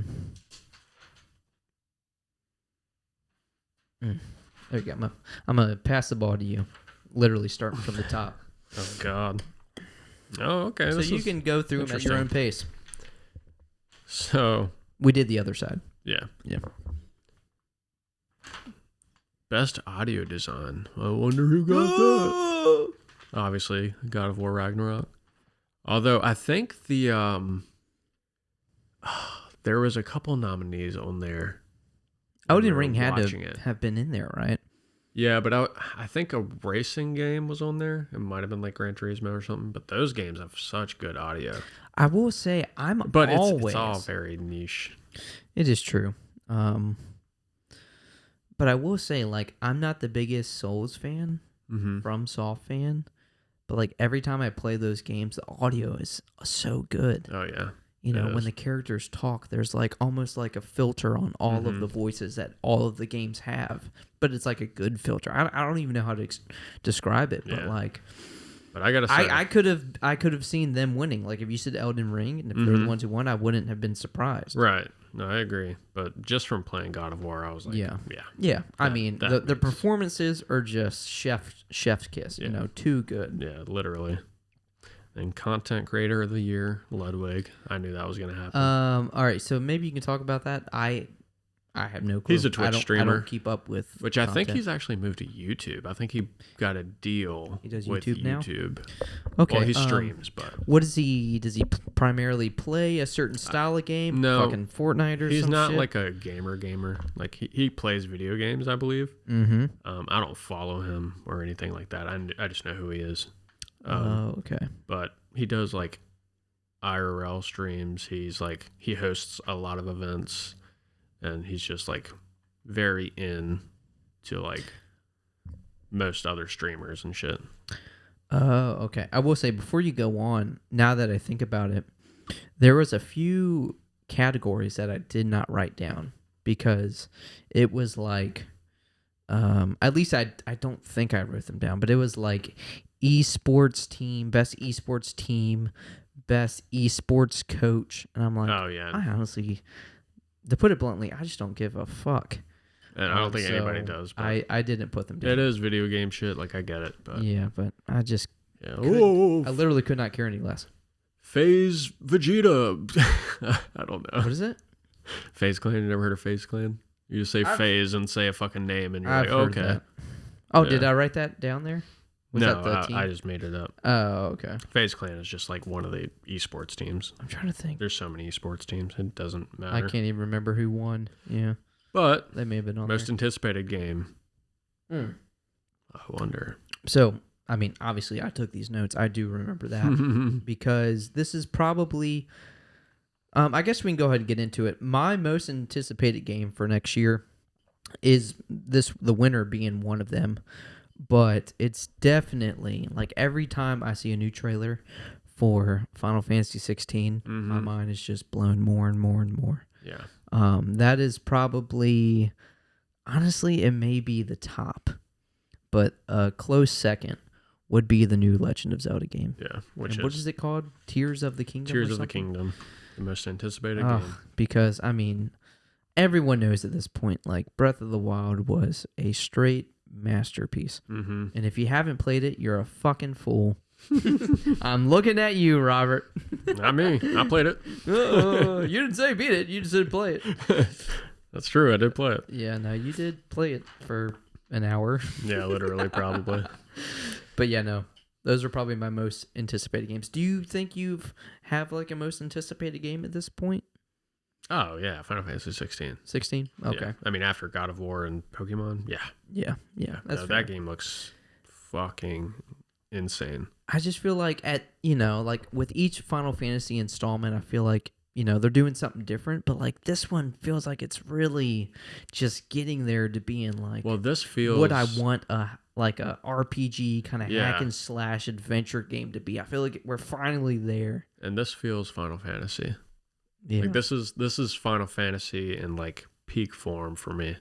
you go. I'm going to pass the ball to you, literally starting from the top. Oh, God. Oh, okay. So you can go through them at your own pace. So. We did the other side. Yeah. Yeah. Best audio design. I wonder who got that. Obviously, God of War Ragnarok. Although I think there was a couple nominees on there. Elden Ring had to have been in there, right? Yeah, but I think a racing game was on there. It might have been like Gran Turismo or something. But those games have such good audio. I will say it's all very niche. It is true. But I will say, like, I'm not the biggest Souls fan, FromSoft fan, but like every time I play those games, the audio is so good. Oh yeah. You know, It when is. the characters talk, there's like almost like a filter on all of the voices that all of the games have, but it's like a good filter. I don't even know how to describe it, but like, but I gotta say, I could have seen them winning. Like if you said Elden Ring, and if they're the ones who won, I wouldn't have been surprised. right? No, I agree. But just from playing God of War, I was like, yeah. I mean, the makes- performances are just chef's kiss. You know, too good. Yeah, literally. And content creator of the year, Ludwig. I knew that was gonna happen. All right, so maybe you can talk about that. I have no clue. He's a Twitch streamer. I don't keep up with Which I think content. he's actually moved to YouTube. I think he got a deal He does with YouTube now? YouTube. Okay. Well, he streams, but What does he? Does he primarily play a certain style of game? no. Fucking Fortnite or he's some not shit? like a gamer. Like he plays video games, I believe. Mm-hmm. I don't follow him or anything like that. I just know who he is. Okay. But he does like IRL streams. He hosts a lot of events, and he's just like very in to like most other streamers and shit. Okay. I will say before you go on, now that I think about it, there was a few categories that I did not write down because it was like, at least I don't think I wrote them down, but it was like esports team, best esports team, best esports coach, and I'm like, Oh yeah, I honestly, to put it bluntly, I just don't give a fuck. and I don't think anybody does. But I didn't put them down. it is video game shit. Like I get it, but Yeah, but I just yeah. I literally could not care any less. FaZe Vegeta. I don't know. What is it? FaZe Clan. You never heard of FaZe Clan? You just say FaZe and say a fucking name, and you're I've like, heard okay. that. Oh, Yeah. did I write that down there? Was No, that the team? I just made it up. Oh, okay. FaZe Clan is just like one of the esports teams. I'm trying to think. There's so many esports teams, it doesn't matter. I can't even remember who won. Yeah, But they may have been on most there. anticipated game. Mm. I wonder. So, I mean, obviously, I took these notes. I do remember that because this is probably. I guess we can go ahead and get into it. My most anticipated game for next year is the winner being one of them, but it's definitely like every time I see a new trailer for Final Fantasy 16, my mind is just blown more and more and more. Yeah. That is probably, honestly, it may be the top, but a close second would be the new Legend of Zelda game. Yeah. What is it called? Tears of the Kingdom? Tears of the Kingdom. The most anticipated game. Because, I mean, everyone knows at this point, like, Breath of the Wild was a straight masterpiece. Mm-hmm. And if you haven't played it, you're a fucking fool. I'm looking at you, Robert. Not me. I played it. You didn't say beat it. You just said play it. That's true. I did play it. Yeah, no, you did play it for an hour. Yeah, literally, probably. But yeah, no. Those are probably my most anticipated games. Do you think have like a most anticipated game at this point? Oh, yeah. Final Fantasy 16. 16? Okay. Yeah. I mean, after God of War and Pokemon, yeah. Yeah. That's No, fair. that game looks fucking insane. I just feel like like with each Final Fantasy installment, I feel like, they're doing something different, but like this one feels like it's really just getting there to being like, Well, this feels what I want a RPG kind of Yeah. hack and slash adventure game to be. I feel like we're finally there. and this feels Final Fantasy. Yeah. Like this is Final Fantasy in like peak form for me.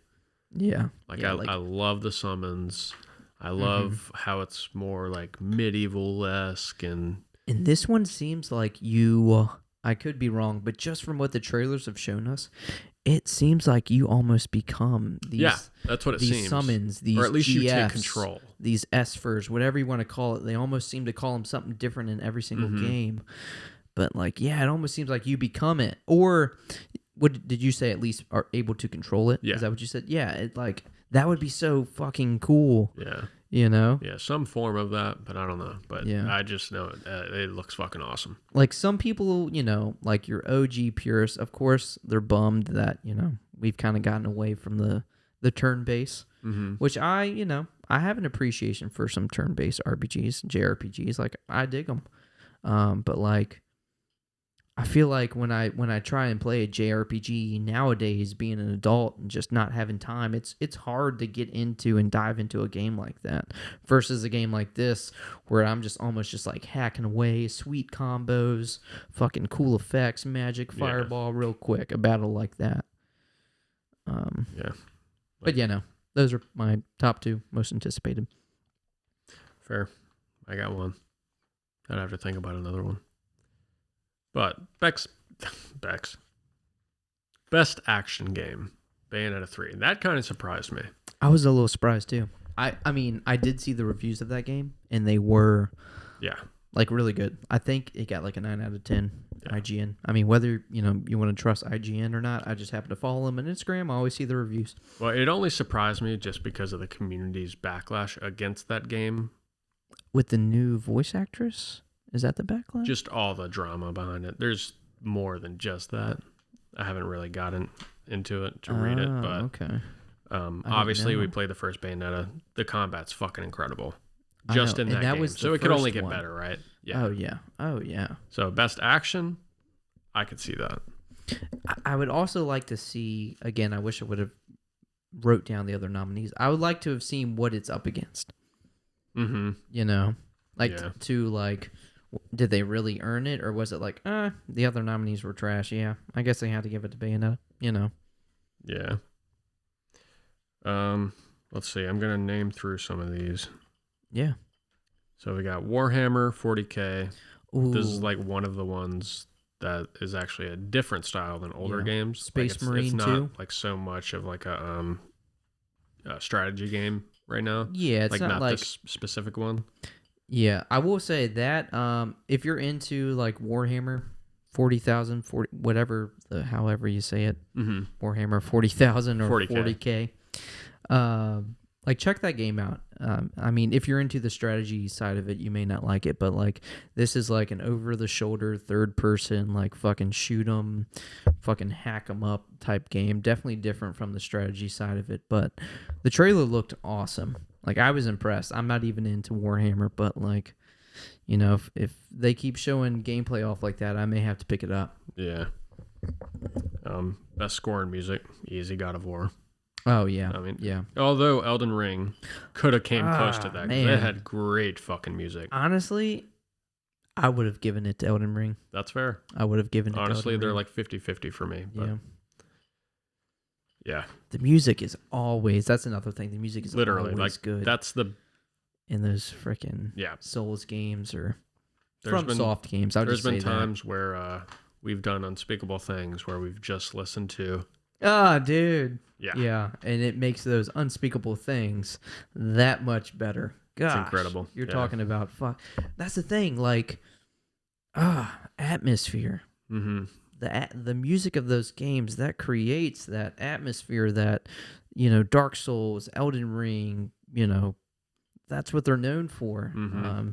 Yeah. Like Yeah, I love the summons. I love how it's more like medieval-esque and And this one seems like I could be wrong, but just from what the trailers have shown us, it seems like you almost become these that's what it these seems. summons, these or at least you take GFs, control. these Esphers, whatever you want to call it. They almost seem to call them something different in every single game. But like, yeah, it almost seems like you become it. Or what did you say? At least are able to control it? Yeah. Is that what you said? Yeah, it like that would be so fucking cool. Yeah. Yeah, Some form of that, but I don't know. But Yeah. I just know it looks fucking awesome. like some people, like your OG purists, of course, they're bummed that, we've kind of gotten away from the turn-based, which I have an appreciation for some turn-based RPGs, JRPGs. Like, I dig them. But, like, I feel like when I try and play a JRPG nowadays, being an adult and just not having time, it's hard to get into and dive into a game like that versus a game like this where I'm just almost just like hacking away, sweet combos, fucking cool effects, magic, fireball, real quick. A battle like that. Yeah. But yeah, no, those are my top 2 most anticipated. Fair. I got one. I'd have to think about another one. But Bex, best action game, Bayonetta 3. That kind of surprised me. I was a little surprised too. I mean, I did see the reviews of that game, and they were like really good. I think it got like a 9 out of 10 IGN. I mean, whether you want to trust IGN or not, I just happen to follow them on Instagram. I always see the reviews. Well, it only surprised me just because of the community's backlash against that game. With the new voice actress? Is that the backlash? Just all the drama behind it. There's more than just that. I haven't really gotten into it to read it, but okay. Obviously we played the first Bayonetta. The combat's fucking incredible. Just in that game. So it could only get better, right? Yeah. Oh yeah. So best action, I could see that. I would also like to see, again, I wish I would have wrote down the other nominees. I would like to have seen what it's up against. Mm-hmm. To like, did they really earn it, or was it like, the other nominees were trash? Yeah, I guess they had to give it to Bayonetta. Yeah. Let's see. I'm gonna name through some of these. Yeah. So we got Warhammer 40K. Ooh. This is like one of the ones that is actually a different style than older games. Space like Marine it's not 2. like so much of like a strategy game right now. Yeah, it's like not like this specific one. Yeah, I will say that if you're into like Warhammer 40,000, whatever, however you say it, Warhammer 40,000 or 40K, like check that game out. I mean, if you're into the strategy side of it, you may not like it, but like this is like an over-the-shoulder, third-person, like fucking shoot 'em, fucking hack 'em up type game. Definitely different from the strategy side of it, but the trailer looked awesome. Like, I was impressed. I'm not even into Warhammer, but like, if they keep showing gameplay off like that, I may have to pick it up. Yeah. Best score in music, easy, God of War. Oh yeah. I mean, yeah. Although Elden Ring could have came close to that, man. it had great fucking music. Honestly, I would have given it to Elden Ring. That's fair. I would have given it. Honestly, to they're Elden like 50-50 for me. But yeah. The music is always. That's another thing. The music is literally always like good. That's the in those freaking Souls games or soft games. There's been times where we've done unspeakable things where we've just listened to. Dude. Yeah, and it makes those unspeakable things that much better. Gosh, it's incredible. You're talking about fuck. That's the thing. Like, atmosphere. Mm-hmm. The music of those games that creates that atmosphere that Dark Souls, Elden Ring. That's what they're known for. Mm-hmm.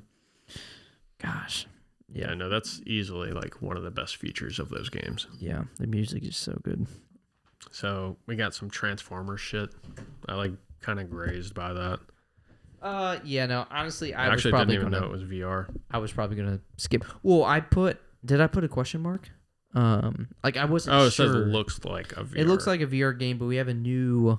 Gosh. Yeah, no, that's easily like one of the best features of those games. Yeah, the music is so good. So we got some Transformers shit. I like kind of grazed by that. Yeah, no, honestly, I actually was probably didn't even know it was VR. I was probably gonna skip. Well, did I put a question mark? Like I wasn't sure. Oh, it says it looks like a VR. It looks like a VR game, but we have a new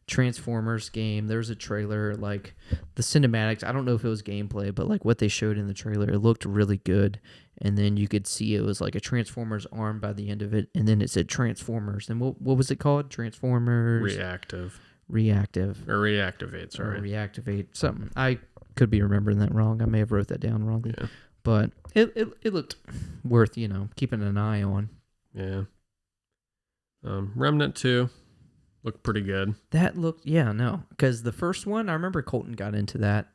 Transformers game. There's a trailer, like the cinematics. I don't know if it was gameplay, but like what they showed in the trailer, it looked really good. And then you could see it was like a Transformers arm by the end of it, and then it said Transformers. And what was it called? Transformers Reactive or reactivate. Sorry, or reactivate something. I could be remembering that wrong. I may have wrote that down wrongly. Yeah. But it looked worth keeping an eye on. Yeah. Remnant 2 looked pretty good. That looked because the first one I remember Colton got into that.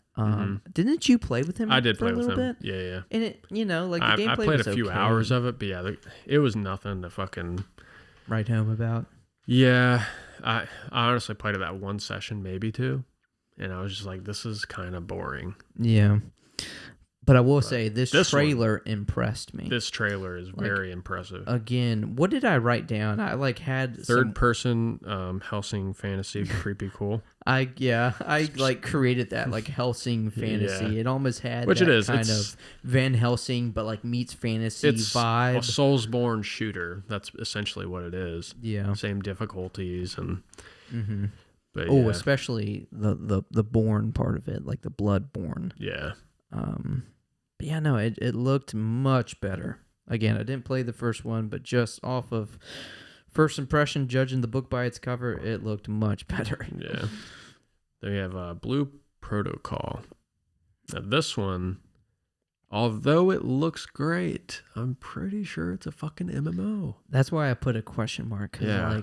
Didn't you play with him? I did for play a with little him. bit? Yeah. And it like the gameplay I played was a few okay. hours of it, but yeah, it was nothing to fucking write home about. Yeah, I honestly played it that one session, maybe two, and I was just like, this is kind of boring. Yeah. But I will say this this trailer impressed me. This trailer is very impressive. Again, what did I write down? I had third person Helsing fantasy, creepy cool. I created that like Helsing fantasy. Yeah. It almost had Which that it is. kind of Van Helsing, but like meets fantasy vibe. A Soulsborne shooter. That's essentially what it is. Yeah. Same difficulties and. Mm-hmm. But especially the born part of it, like the bloodborne. Yeah. But yeah, no, it looked much better. Again, I didn't play the first one, but just off of first impression, judging the book by its cover, it looked much better. Yeah. They have Blue Protocol. Now this one, although it looks great, I'm pretty sure it's a fucking MMO. That's why I put a question mark. Yeah.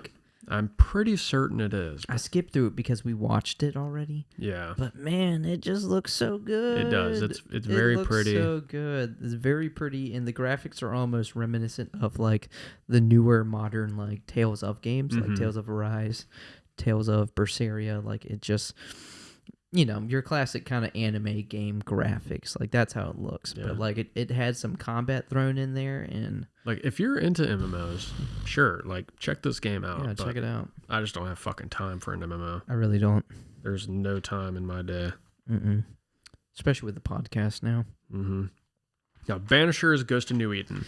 I'm pretty certain it is. I skipped through it because we watched it already. Yeah. But man, it just looks so good. It does. It's very pretty. So good. It's very pretty, and the graphics are almost reminiscent of like the newer modern like Tales of games, like Tales of Arise, Tales of Berseria. Like it just, your classic kind of anime game graphics. Like that's how it looks. Yeah. But like it had some combat thrown in there, and like if you're into MMOs, sure, like check this game out. Yeah, check it out. I just don't have fucking time for an MMO. I really don't. There's no time in my day. Especially with the podcast now. Now, Banishers Ghost of New Eden.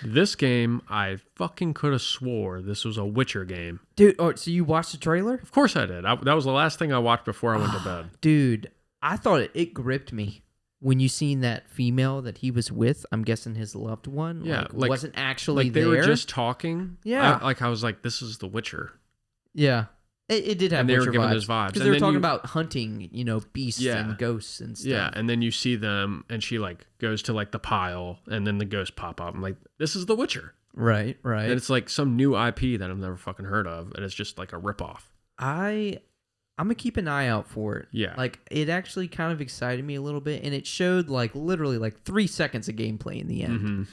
This game, I fucking could have swore this was a Witcher game. Dude, so you watched the trailer? Of course I did. That was the last thing I watched before I went to bed. Dude, I thought it gripped me. When you seen that female that he was with, I'm guessing his loved one, wasn't actually like they there. were just talking. Yeah. I was like, this is The Witcher. Yeah. It did have and they Witcher were giving vibes. those vibes. Because they were talking about hunting, beasts and ghosts and stuff. Yeah, and then you see them, and she like goes to like the pile, and then the ghosts pop up. I'm like, this is The Witcher. Right. And it's like some new IP that I've never fucking heard of, and it's just like a ripoff. I'm going to keep an eye out for it. Yeah. Like, it actually kind of excited me a little bit, and it showed, like, literally, like, 3 seconds of gameplay in the end,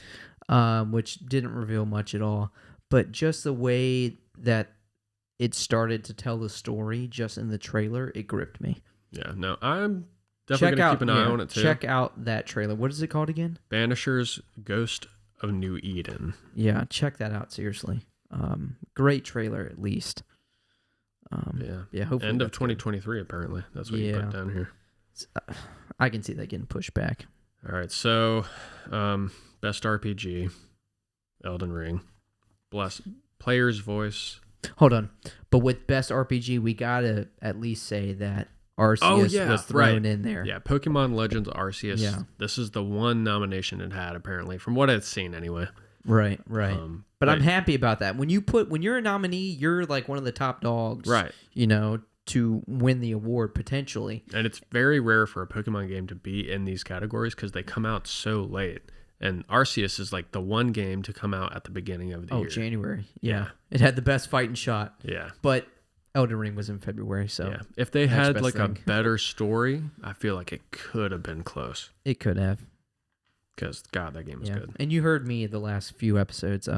which didn't reveal much at all. But just the way that it started to tell the story just in the trailer, it gripped me. Yeah, no, I'm definitely going to keep an eye on it, too. Check out that trailer. What is it called again? Banishers Ghost of New Eden. Yeah, check that out, seriously. Great trailer, at least. Hopefully end of 2023 apparently. That's what you put down here. I can see that getting pushed back. All right, so best RPG, Elden Ring. Player's voice. Hold on, but with best RPG, we gotta at least say that Arceus was thrown in there. Yeah, Pokemon Legends Arceus. Yeah. This is the one nomination it had apparently, from what I've seen anyway. Right. But I'm happy about that. When you're a nominee, you're like one of the top dogs. Right. To win the award potentially. And it's very rare for a Pokemon game to be in these categories because they come out so late. And Arceus is like the one game to come out at the beginning of the year. Oh, January. Yeah. It had the best fighting shot. Yeah. But Elden Ring was in February, so yeah. If they had like a better story, I feel like it could have been close. It could have. Because, God, that game was good. And you heard me the last few episodes.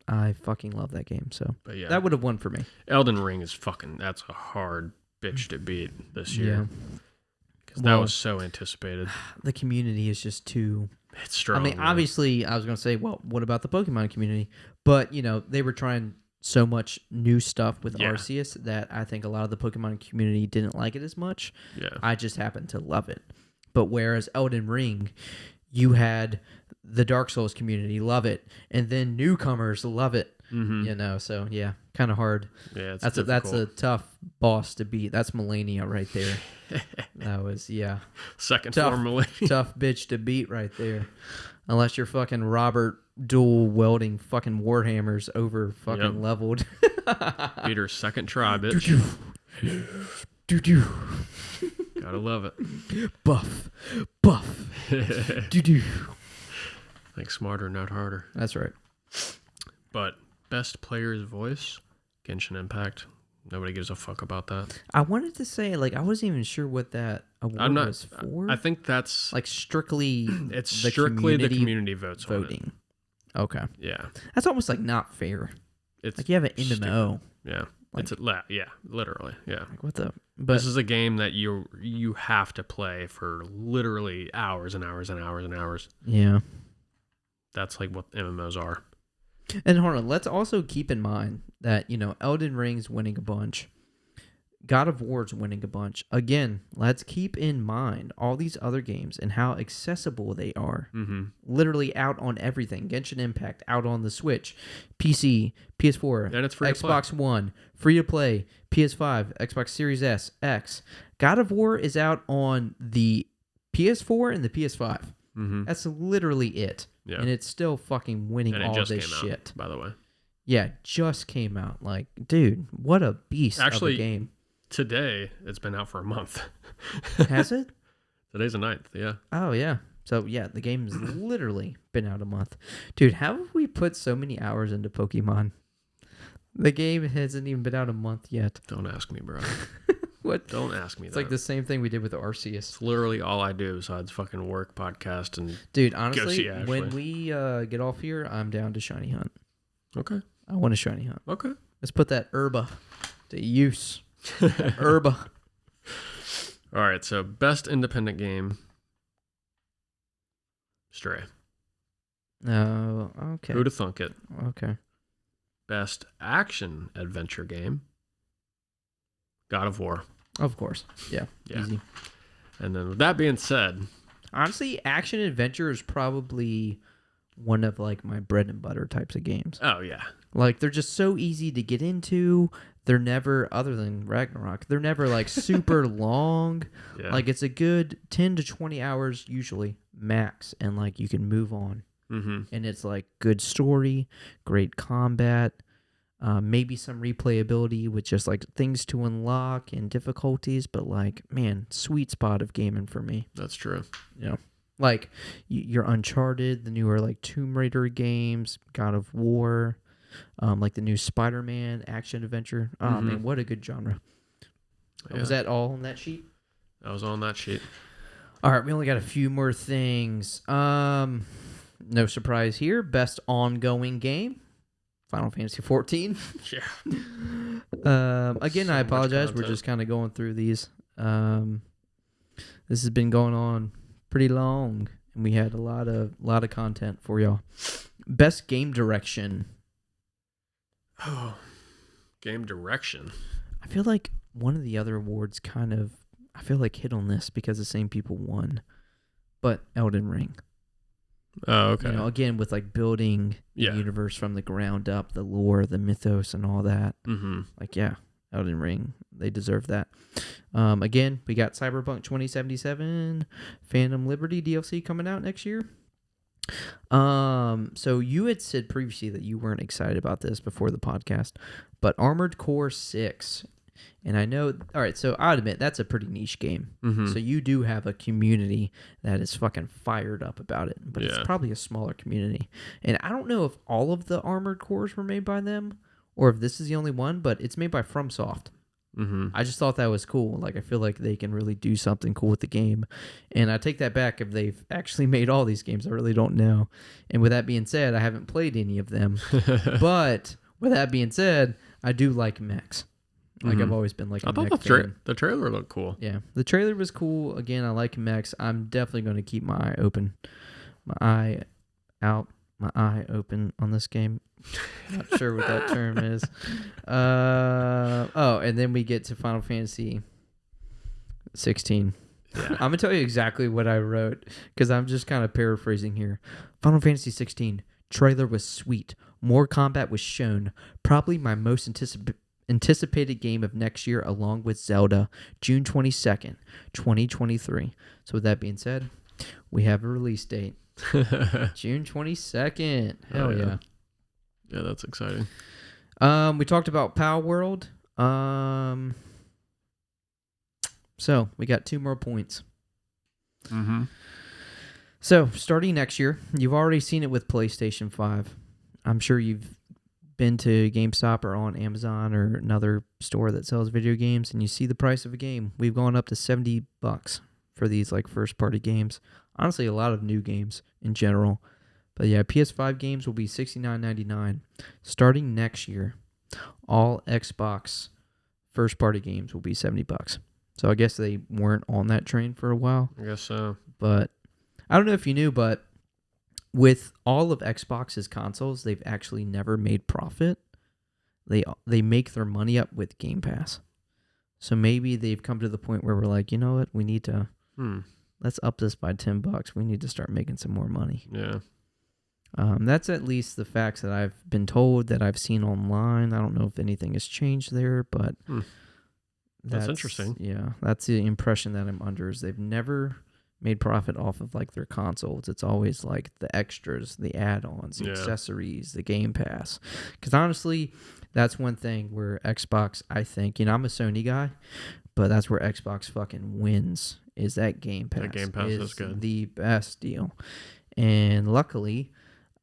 I fucking love that game. So that would have won for me. Elden Ring is that's a hard bitch to beat this year. Because that was so anticipated. The community is just too... It's strong. I mean, obviously, I was going to say, well, what about the Pokemon community? But, they were trying so much new stuff with Arceus that I think a lot of the Pokemon community didn't like it as much. Yeah. I just happened to love it. But whereas Elden Ring... You had the Dark Souls community love it, and then newcomers love it. So kind of hard. Yeah, that's a tough boss to beat. That's Melania right there. That was second form Melania. Tough bitch to beat right there. Unless you're fucking Robert dual welding fucking warhammers over fucking leveled. Beat her second try, bitch. Gotta love it. Buff. Do. Think smarter, not harder. That's right. But best player's voice, Genshin Impact. Nobody gives a fuck about that. I wanted to say, I wasn't even sure what that award was for. I think that's strictly. It's strictly the community votes voting. On it. Okay. Yeah. That's almost not fair. It's you have an MMO. Yeah. Like, yeah, literally, yeah. like what the? But This is a game that you have to play for literally hours and hours and hours and hours. yeah. That's like what MMOs are. And hold on, let's also keep in mind that, Elden Ring's winning a bunch. God of War's winning a bunch. Again, let's keep in mind all these other games and how accessible they are. Mm-hmm. Literally out on everything. Genshin Impact out on the Switch, PC, PS4, And it's free to play. Xbox One, free to play, PS5, Xbox Series S, X. God of War is out on the PS4 and the PS5. Mm-hmm. That's literally it. Yeah. And it's still fucking winning And it all just this came shit. out, by the way. Yeah, just came out. Like, dude, what a beast of a game. Today, it's been out for a month. Has it? Today's the 9th, yeah. Oh, yeah. So, yeah, the game's literally been out a month. Dude, how have we put so many hours into Pokemon? The game hasn't even been out a month yet. Don't ask me, bro. What? Don't ask me It's that. like the same thing we did with Arceus. It's literally all I do besides fucking work, podcast, and... Dude, Go honestly, see Ashley. when we get off here, I'm down to Shiny Hunt. Okay. I want a Shiny Hunt. Okay. Let's put that herba to use. Herba. All right, so best independent game. Stray. Oh, okay. Who'da thunk it? Okay. Best action adventure game. God of War. Of course. Yeah. Yeah. Easy. And then with that being said, Honestly, action adventure is probably one of like my bread and butter types of games. oh yeah. Like they're just so easy to get into. They're never, other than Ragnarok, they're never like super long. Yeah. Like it's a good 10 to 20 hours usually max, and like you can move on. Mm-hmm. And it's like good story, great combat, maybe some replayability with just like things to unlock and difficulties, but like, man, sweet spot of gaming for me. That's true. Like your Uncharted, the newer like Tomb Raider games, God of War, like the new Spider-Man action adventure. Oh Mhm. man, what a good genre. Yeah. Was that all on that sheet? That was on that sheet. All right, we only got a few more things. No surprise here. Best ongoing game, Final Fantasy 14. Yeah. Again, So I much apologize. We're content. just kind of going through these. This has been going on pretty long, and we had a lot of content for y'all. Best game direction. Oh, game direction. I feel like one of the other awards kind of, I feel like hit on this because the same people won, but Elden Ring. Oh, okay. Again, with like building the Yeah. universe from the ground up, the lore, the mythos, and all that. Mm-hmm. Like, yeah, Elden Ring, they deserve that. Again, we got Cyberpunk 2077, Phantom Liberty DLC coming out next year. So you had said previously that you weren't excited about this before the podcast, but Armored Core 6, and I know, all right, so I'll admit that's a pretty niche game. Mm-hmm. So you do have a community that is fucking fired up about it, but it's Yeah. probably a smaller community. And I don't know if all of the Armored Cores were made by them or if this is the only one, but it's made by FromSoft. Mm-hmm. I just thought that was cool. Like, I feel like they can really do something cool with the game. And I take that back. If they've actually made all these games, I really don't know. And with that being said, I haven't played any of them. But with that being said, I do like mechs. Like, Mhm. I've always been like a I thought mech fan. the trailer looked cool. Yeah, the trailer was cool. Again, I like mechs. I'm definitely going to keep my eye open. My eye open on this game. Not sure what that term is. And then we get to Final Fantasy 16. Yeah. I'm going to tell you exactly what I wrote because I'm just kind of paraphrasing here. Final Fantasy 16 trailer was sweet. More combat was shown. Probably my most anticipated game of next year along with Zelda, June 22nd, 2023. So with that being said, we have a release date. June 22nd. Hell Oh, yeah. yeah. Yeah, that's exciting. We talked about Power World. So we got 2 more points. Mm-hmm. So starting next year, you've already seen it with PlayStation 5. I'm sure you've been to GameStop or on Amazon or another store that sells video games, and you see the price of a game. We've gone up to $70 for these like first party games. Honestly, a lot of new games in general. But yeah, PS5 games will be $69.99 starting next year. all Xbox first party games will be $70. So I guess they weren't on that train for a while. I guess so. But I don't know if you knew, but with all of Xbox's consoles, they've actually never made profit. They make their money up with Game Pass. So maybe they've come to the point where we're like, you know what, we need to let's up this by $10. We need to start making some more money. Yeah. That's at least the facts that I've been told, that I've seen online. I don't know if anything has changed there, but that's interesting. Yeah, that's the impression that I'm under, is they've never made profit off of like their consoles. It's always like the extras, the add-ons, the accessories, the Game Pass. Because honestly, that's one thing where Xbox, I think, I'm a Sony guy, but that's where Xbox fucking wins, is that Game Pass. That Game Pass is good. The best deal. And luckily,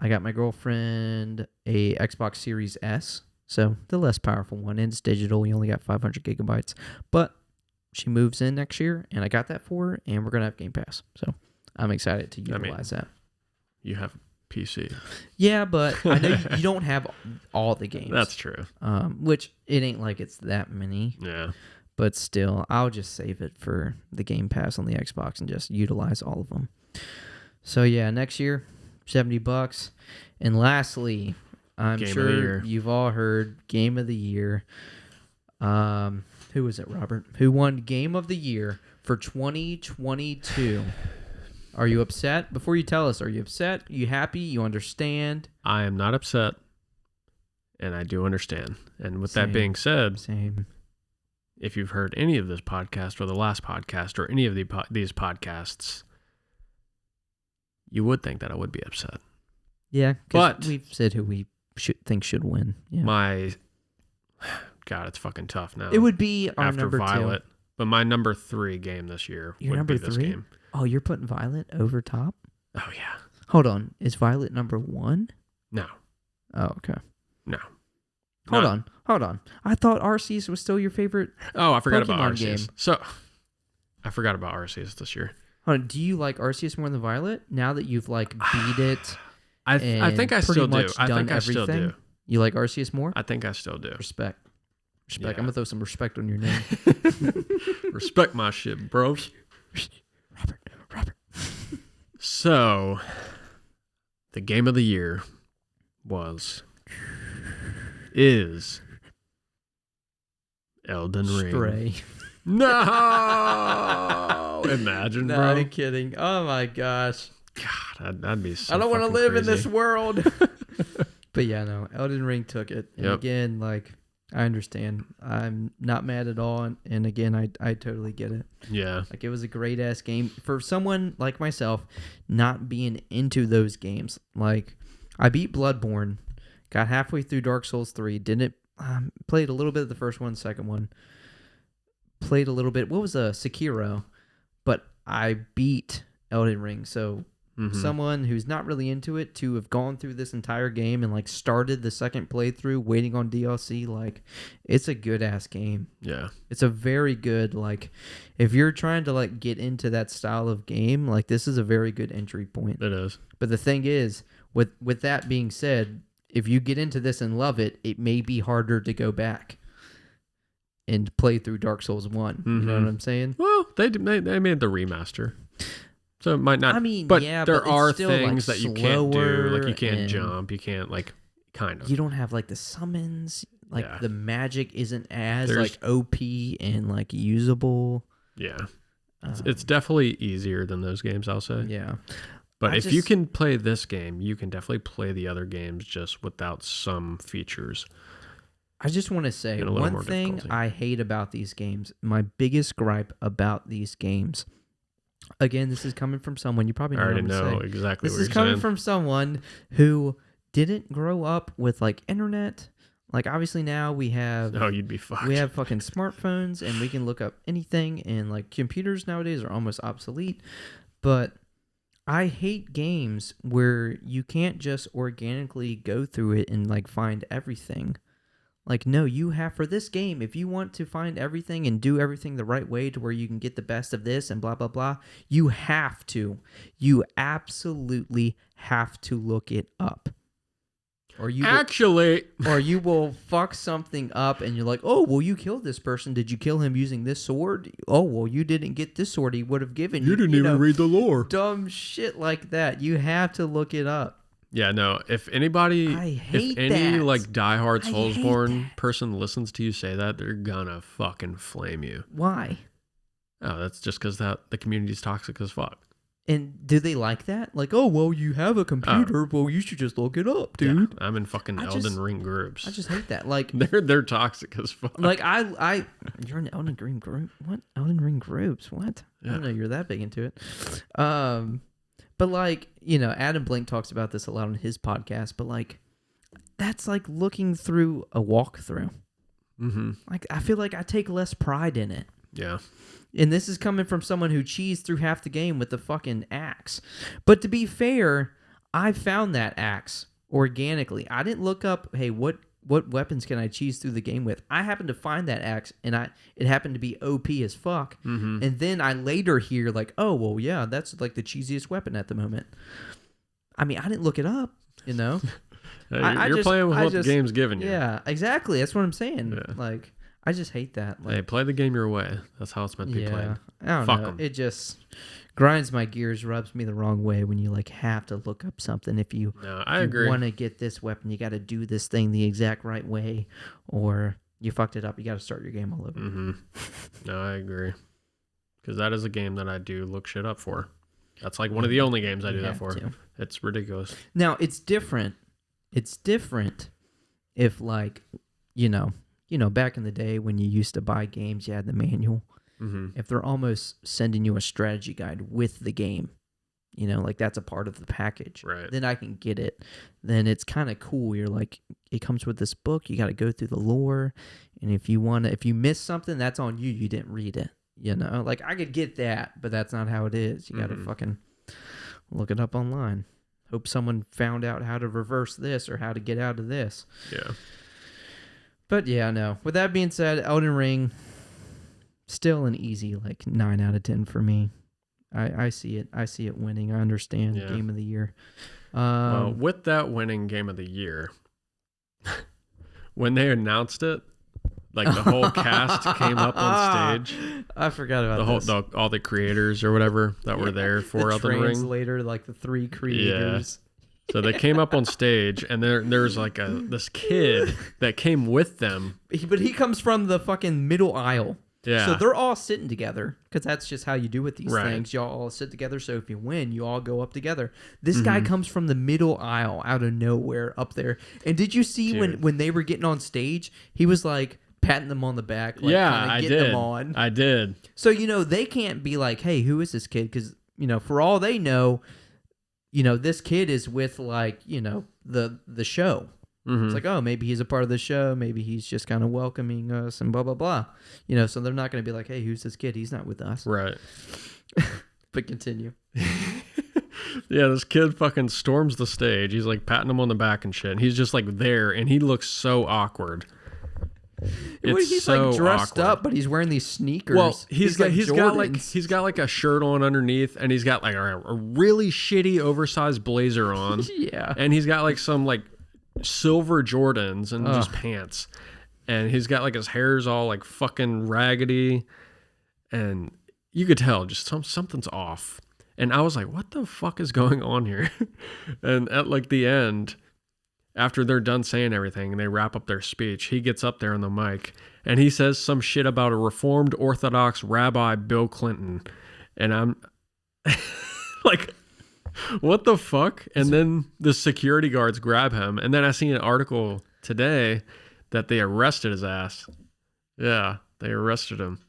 I got my girlfriend a Xbox Series S, so the less powerful one. And it's digital. You only got 500 gigabytes. But she moves in next year, and I got that for her, and we're going to have Game Pass. So I'm excited to utilize that. You have a PC. Yeah, but I know you don't have all the games. That's true. Which it ain't like it's that many. Yeah. But still, I'll just save it for the Game Pass on the Xbox and just utilize all of them. So yeah, next year, $70. And lastly, I'm sure you've all heard Game of the Year. Who was it, Robert? Who won Game of the Year for 2022? Are you upset? Before you tell us, are you upset? Are you happy? You understand? I am not upset, and I do understand. And with that being said, if you've heard any of this podcast or the last podcast or any of these podcasts, you would think that I would be upset. Yeah, but we've said who we think should win. Yeah. God, it's fucking tough now. It would be our after number Violet, 2. but my number 3 game this year would be this game. Oh, you're putting Violet over top? Oh yeah. Hold on, is Violet number 1? No. Oh, okay. No. Hold on. I thought Arceus was still your favorite. Oh, I forgot Pokemon about Arceus. game. So, I forgot about Arceus this year. Hold on, do you like Arceus more than Violet now that you've like beat it? I think I still do. I think I still do. You like Arceus more? I think I still do. Respect. Yeah. I'm gonna throw some respect on your name. Respect my shit, bro. Robert. So, the game of the year is Elden Ring. Stray. No! Imagine, no, bro. I'm kidding. Oh my gosh. God, that'd be so I don't want to live in this crazy. world. But yeah, no, Elden Ring took it. And again, like, I understand. I'm not mad at all. And again, I totally get it. Yeah. Like, it was a great ass game for someone like myself not being into those games. Like, I beat Bloodborne, got halfway through Dark Souls 3, didn't played a little bit of the first one, second one, played a little bit. What was Sekiro? But I beat Elden Ring. So someone who's not really into it to have gone through this entire game and like started the second playthrough waiting on DLC, like, it's a good ass game. Yeah. It's a very good, like, if you're trying to like get into that style of game, like, this is a very good entry point. It is. But the thing is, with that being said, if you get into this and love it, it may be harder to go back and play through Dark Souls 1. You know what I'm saying? Well, they made the remaster. So it might not. I mean, but yeah, there but are it's still, things like, that you can't do. Like, you can't and jump. You can't, like, kind of. You don't have like the summons. Like, the magic isn't as There's- like OP and like usable. Yeah. It's definitely easier than those games, I'll say. Yeah. But if you can play this game, you can definitely play the other games just without some features. I just want to say And a little one more thing difficulty. I hate about these games. My biggest gripe about these games. Again, this is coming from someone you probably I already know. know exactly This what is you're coming saying. from someone who didn't grow up with like internet. Like, obviously now we have Oh, you'd be fucked. we have fucking smartphones and we can look up anything, and like computers nowadays are almost obsolete. But I hate games where you can't just organically go through it and like find everything. Like, no, you have, for this game, if you want to find everything and do everything the right way to where you can get the best of this and blah, blah, blah, you absolutely have to look it up. Or you actually, or you will fuck something up and you're like, oh, well, you killed this person. Did you kill him using this sword? Oh, well, you didn't get this sword he would have given you. You didn't even read the lore. Dumb shit like that. You have to look it up. Yeah, no. If any like diehard Soulsborne person listens to you say that, they're gonna fucking flame you. Why? Oh, that's just because the community's toxic as fuck. And do they like that? Like, oh, well, you have a computer. Well, you should just look it up, dude. Yeah, I'm in fucking Elden Ring groups. I just hate that. Like, they're toxic as fuck. Like, you're in Elden Ring group? What? Elden Ring groups? What? Yeah. I don't know you're that big into it. But like, Adam Blink talks about this a lot on his podcast. But like, that's like looking through a walkthrough. Mm-hmm. Like, I feel like I take less pride in it. Yeah. And this is coming from someone who cheesed through half the game with the fucking axe. But to be fair, I found that axe organically. I didn't look up, hey, what weapons can I cheese through the game with? I happened to find that axe, and it happened to be OP as fuck. Mm-hmm. And then I later hear like, oh, well, yeah, that's like the cheesiest weapon at the moment. I mean, I didn't look it up, You're playing with what the game's giving you. Yeah, exactly. That's what I'm saying. Yeah. Like, I just hate that. Like, hey, play the game your way. That's how it's meant to be played. I don't know. It just grinds my gears, rubs me the wrong way when you like have to look up something. If you want to get this weapon, you got to do this thing the exact right way, or you fucked it up. You got to start your game all over. Mm-hmm. No, I agree. Because that is a game that I do look shit up for. That's like one of the only games I do that for. It's ridiculous. Now, it's different. It's different if like, back in the day when you used to buy games, you had the manual. Mm-hmm. If they're almost sending you a strategy guide with the game, like that's a part of the package. Right. Then I can get it. Then it's kind of cool. You're like, it comes with this book. You got to go through the lore. And if you miss something, that's on you. You didn't read it. Like I could get that, but that's not how it is. You got to fucking look it up online. Hope someone found out how to reverse this or how to get out of this. Yeah. But yeah, no. With that being said, Elden Ring, still an easy like 9 out of 10 for me. I see it. I see it winning. I understand. Yeah. Game of the year. Well, with that winning game of the year, when they announced it, like the whole cast came up on stage. I forgot about all the creators or whatever that were there for Elden Ring. Translator, like the 3 creators. Yeah. So they came up on stage, and there's like this kid that came with them. But he comes from the fucking middle aisle. Yeah. So they're all sitting together, because that's just how you do with these things. Y'all all sit together, so if you win, you all go up together. This guy comes from the middle aisle out of nowhere up there. And did you see when they were getting on stage, he was like patting them on the back? Like, I did. Them on. I did. So, they can't be like, hey, who is this kid? Because, for all they know, this kid is with like, the show. Mm-hmm. It's like, oh, maybe he's a part of the show. Maybe he's just kind of welcoming us and blah, blah, blah. So they're not going to be like, hey, who's this kid? He's not with us. Right. But continue. Yeah, this kid fucking storms the stage. He's like patting him on the back and shit. And he's just like there, and he looks so awkward. He's so like dressed awkward. Up, but he's wearing these sneakers. Well, he's got like a shirt on underneath, and he's got like a really shitty oversized blazer on. Yeah. And he's got like some like silver Jordans and just pants. And he's got like his hair's all like fucking raggedy, and you could tell just something's off. And I was like, what the fuck is going on here? And at like the end, after they're done saying everything and they wrap up their speech, he gets up there on the mic and he says some shit about a Reformed Orthodox Rabbi Bill Clinton. And I'm like, what the fuck? And then the security guards grab him. And then I seen an article today that they arrested his ass. Yeah, they arrested him.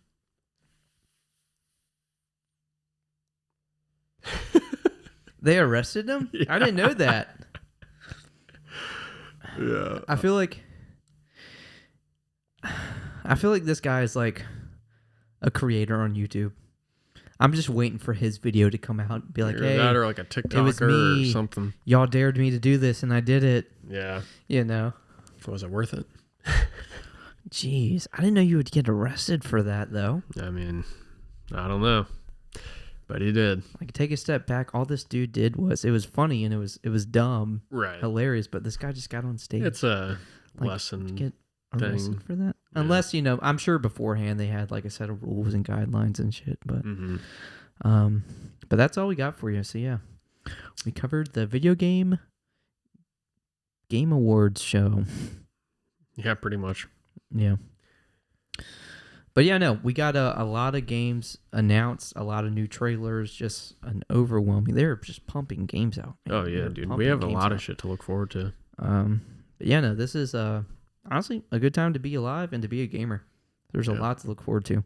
They arrested him? Yeah. I didn't know that. Yeah. I feel like this guy is like a creator on YouTube. I'm just waiting for his video to come out and be like, hey, that or like a TikToker or something. Y'all dared me to do this and I did it. Yeah. Was it worth it? Jeez. I didn't know you would get arrested for that though. I mean, I don't know. But he did. Like, take a step back. All this dude did was, it was funny and it was dumb, Right. hilarious. But this guy just got on stage. It's a lesson. Get a thing. lesson for that. Yeah. Unless, you know, I'm sure beforehand they had like a set of rules and guidelines and shit. But but that's all we got for you. So yeah, we covered the video game awards show. Yeah, pretty much. Yeah. But yeah, no, we got a lot of games announced, a lot of new trailers, just an overwhelming. They're just pumping games out. Man. Oh yeah, They're dude. We pumping have a games lot out. of shit to look forward to. But yeah, no, this is honestly a good time to be alive and to be a gamer. There's a lot to look forward to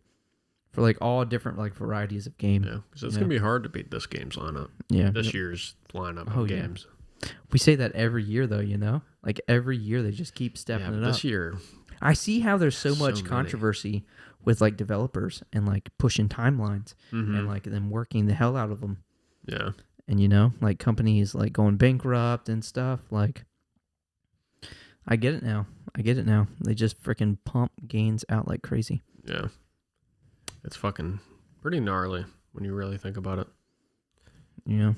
for like all different like varieties of game. Yeah, because it's gonna be hard to beat this game's lineup. Yeah, This year's lineup of games. We say that every year though, you know, like every year they just keep stepping it up. This year, I see how there's so much many. controversy with like developers and like pushing timelines and like them working the hell out of them. Yeah. And you know, like companies like going bankrupt and stuff. Like, I get it now. They just freaking pump gains out like crazy. Yeah. It's fucking pretty gnarly when you really think about it. Yeah.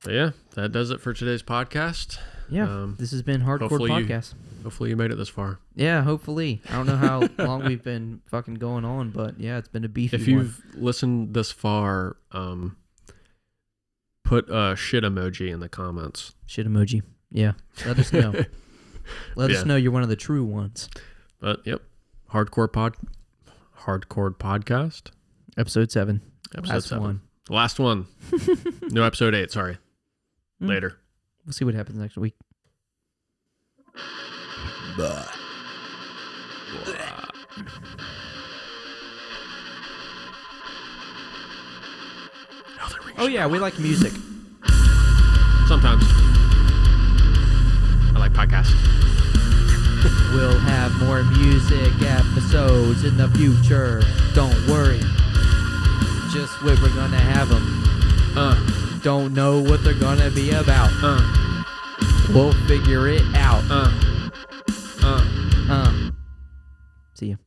But yeah, that does it for today's podcast. Yeah. This has been Hardcore Podcast. Hopefully you made it this far. Yeah, hopefully. I don't know how long we've been fucking going on, but yeah, it's been a beefy If you've listened this far, put a shit emoji in the comments. Shit emoji. Yeah. Let us know. Let us know you're one of the true ones. But yep. Hardcore Podcast. Episode 7. Episode Last 7. one. Last one. No, episode 8, sorry. Later. We'll see what happens next week. Oh yeah, we like music. Sometimes. I like podcasts. We'll have more music episodes in the future. Don't worry. Just wait, we're gonna have them. Don't know what they're gonna be about. We'll figure it out. See you.